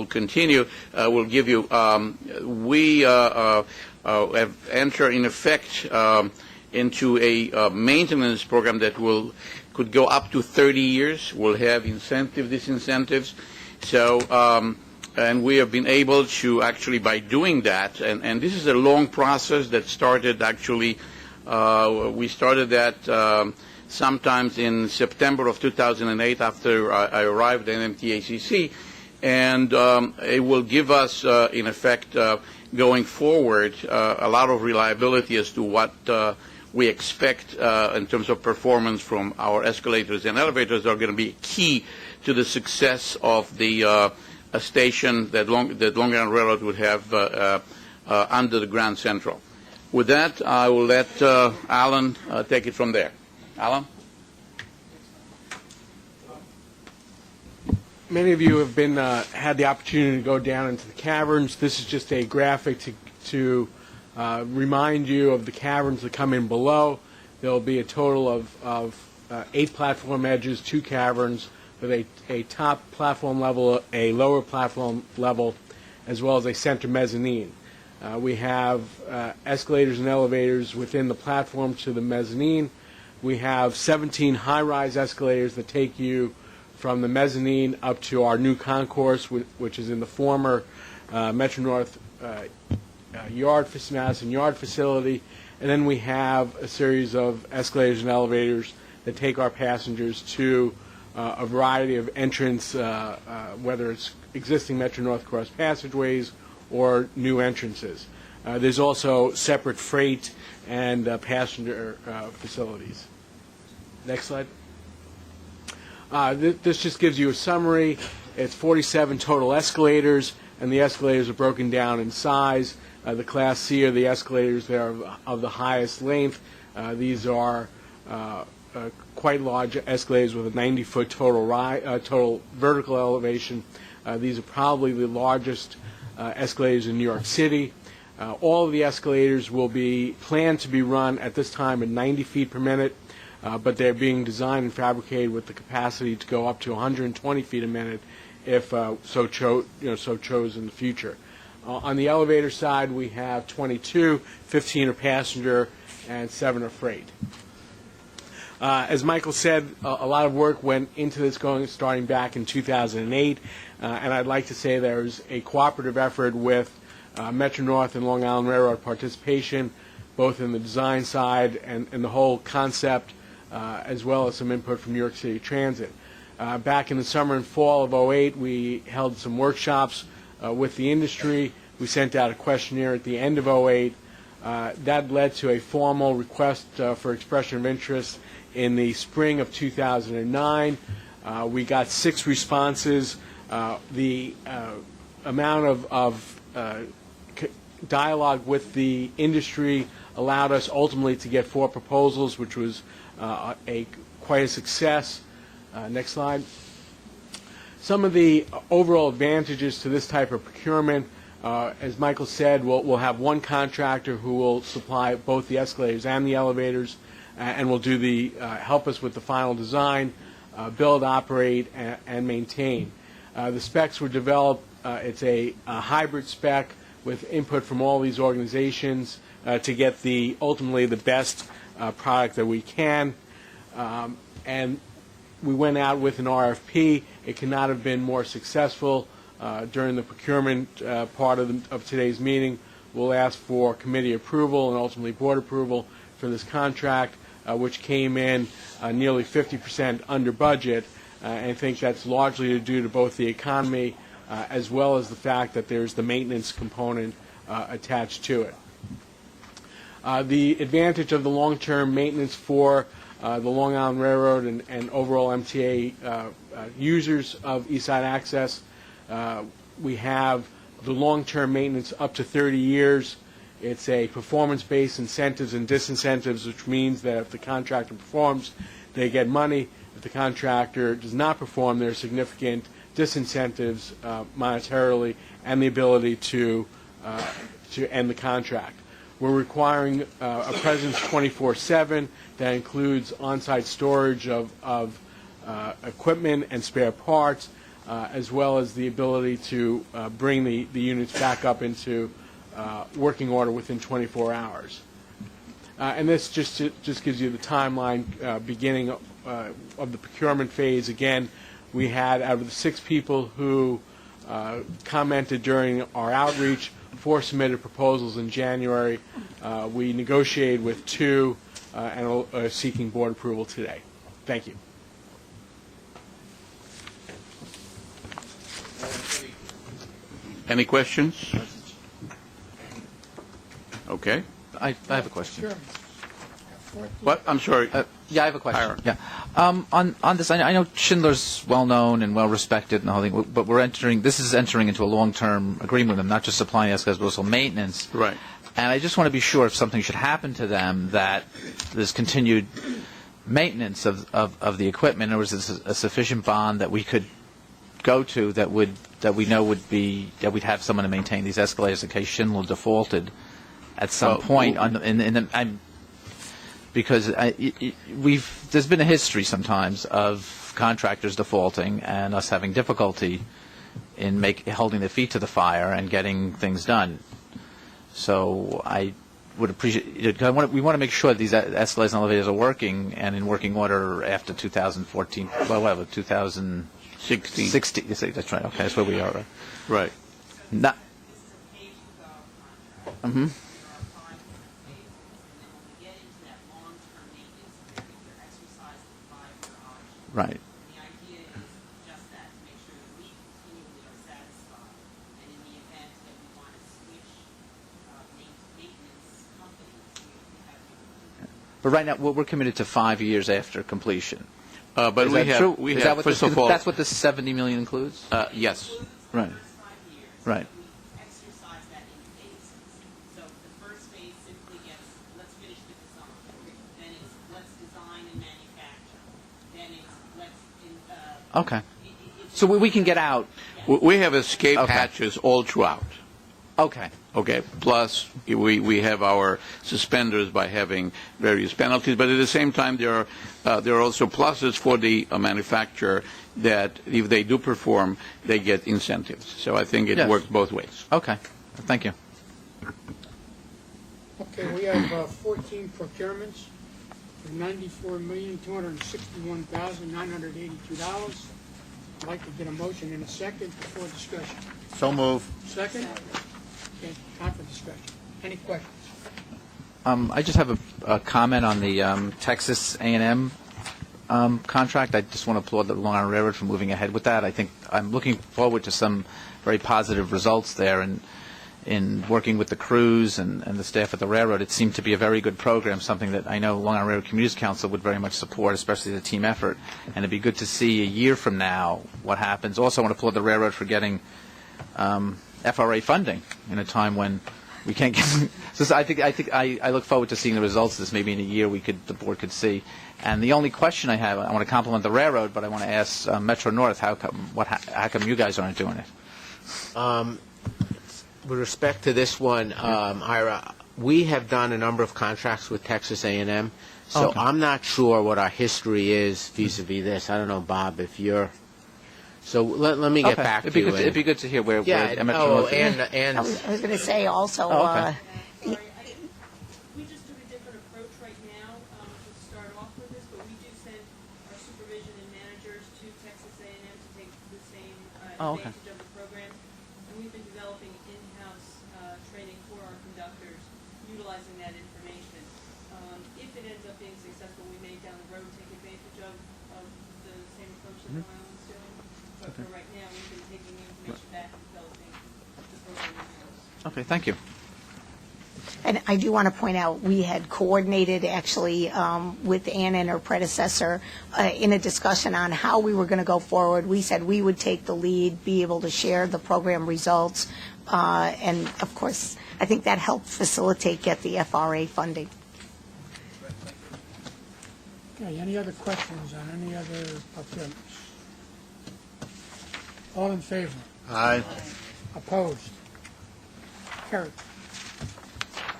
continue, will give you. We have entered in effect into a maintenance program that could go up to 30 years. We'll have disincentives. So, and we have been able to actually, by doing that, and this is a long process that started actually, we started that sometimes in September of 2008 after I arrived at MTACC, and it will give us, in effect, going forward, a lot of reliability as to what we expect in terms of performance from our escalators and elevators are going to be key to the success of the station that Long Island Railroad would have under the Grand Central. With that, I will let Alan take it from there. Alan? Many of you have been had the opportunity to go down into the caverns. This is just a graphic to remind you of the caverns that come in below. There will be a total of 8 platform edges, 2 caverns, with a top platform level, a lower platform level, as well as a center mezzanine. We have escalators and elevators within the platform to the mezzanine. We have 17 high-rise escalators that take you from the mezzanine up to our new concourse, which is in the former Metro-North Madison Yard facility. And then we have a series of escalators and elevators that take our passengers to a variety of entrance, whether it's existing Metro-North cross passageways or new entrances. There's also separate freight and passenger facilities. Next slide. This just gives you a summary. It's 47 total escalators, and the escalators are broken down in size. The Class C are the escalators that are of the highest length. These are quite large escalators with a 90-foot total vertical elevation. These are probably the largest escalators in New York City. All of the escalators will be planned to be run at this time at 90 feet per minute, but they're being designed and fabricated with the capacity to go up to 120 feet a minute if so chose in the future. On the elevator side, we have 22, 15 are passenger, and 7 are freight. As Michael said, a lot of work went into this starting back in 2008, and I'd like to say there's a cooperative effort with Metro-North and Long Island Railroad participation, both in the design side and the whole concept, as well as some input from New York City Transit. Back in the summer and fall of 2008, we held some workshops with the industry. We sent out a questionnaire at the end of 2008. That led to a formal request for expression of interest in the spring of 2009. We got 6 responses. The amount of dialogue with the industry allowed us ultimately to get 4 proposals, which was quite a success. Next slide. Some of the overall advantages to this type of procurement, as Michael said, we'll have one contractor who will supply both the escalators and the elevators, and will do help us with the final design, build, operate, and maintain. The specs were developed. It's a hybrid spec with input from all these organizations to get ultimately the best product that we can. And we went out with an RFP. It could not have been more successful. During the procurement part of today's meeting, we'll ask for committee approval and ultimately board approval for this contract, which came in nearly 50% under budget. And I think that's largely due to both the economy as well as the fact that there's the maintenance component attached to it. The advantage of the long-term maintenance for the Long Island Railroad and overall MTA users of East Side Access, we have the long-term maintenance up to 30 years. It's a performance-based incentives and disincentives, which means that if the contractor performs, they get money. If the contractor does not perform, there are significant disincentives monetarily and the ability to end the contract. We're requiring a presence 24/7 that includes on-site storage of equipment and spare parts, as well as the ability to bring the units back up into working order within 24 hours. And this just gives you the timeline beginning of the procurement phase. Again, we had, out of the 6 people who commented during our outreach, 4 submitted proposals in January. We negotiated with 2 and are seeking board approval today. Thank you. Any questions? Okay. I have a question. What? I'm sorry. Yeah, I have a question. Yeah. On this, I know Schindler's well-known and well-respected and the whole thing, but this is entering into a long-term agreement with them, not just supplying escalators, but also maintenance. Right. And I just want to be sure if something should happen to them that there's continued maintenance of the equipment, or is this a sufficient bond that we could go to that we know would be that we'd have someone to maintain these escalators in case Schindler defaulted at some point because there's been a history sometimes of contractors defaulting and us having difficulty in holding their feet to the fire and getting things done. So I would appreciate, we want to make sure these escalators and elevators are working and in working order after 2014, well, whatever, 2016. 16, that's right, okay, that's where we are. Right. Right. Not, mm-hmm. Right. But right now, we're committed to 5 years after completion. But Is we that have, true? we Is have, that what first this, of all, that's what the 70 million includes? yes. Right. Right. Okay. So we can get out. We have escape Okay. hatches all throughout. Okay. Okay. Plus, we have our suspenders by having various penalties, but at the same time, there are also pluses for the manufacturer that if they do perform, they get incentives. So I think it Yes. works both ways. Okay. Thank you. Okay, we have 14 procurements for $94,261,982. I'd like to get a motion in a second before discussion. So move. Second? Okay, time for discussion. Any questions? I just have a comment on the Texas A&M contract. I just want to applaud the Long Island Railroad for moving ahead with that. I think I'm looking forward to some very positive results there, and in working with the crews and the staff at the railroad. It seemed to be a very good program, something that I know Long Island Railroad Communities Council would very much support, especially the team effort. And it'd be good to see a year from now what happens. Also, I want to applaud the railroad for getting FRA funding in a time when we can't get. So I look forward to seeing the results of this. Maybe in a year the board could see. And the only question I have, I want to compliment the railroad, but I want to ask Metro North, how come you guys aren't doing it? With respect to this one, Ira, we have done a number of contracts with Texas A&M, so Okay. I'm not sure what our history is vis-a-vis this. I don't know, Bob, if you're... So let me get back to you. It'd be good to hear where Metro North is. I was going to say also, okay. We just took a different approach right now to start off with this, but we do send our supervision and managers to Texas A&M to take the same Okay. advantage of the program. And we've been developing in-house training for our conductors, utilizing that information. If it ends up being successful, we may down the road take advantage of the same approach that Long Island's doing. But for right now, we've been taking the information back and developing the program in-house. Okay, thank you. and I do want to point out, we had coordinated actually with Ann and her predecessor in a discussion on how we were going to go forward. We said we would take the lead, be able to share the program results, and of course, I think that helped facilitate get the FRA funding. Okay, any other questions on any other procurements? All in favor? Aye. Opposed? Carried.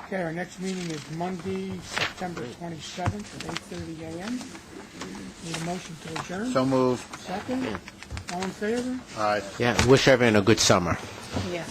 Okay, our next meeting is Monday, September 27th at 8:30 a.m. Need a motion to adjourn? So move. Second? All in favor? Aye. Yeah, wish everyone a good summer. Yeah.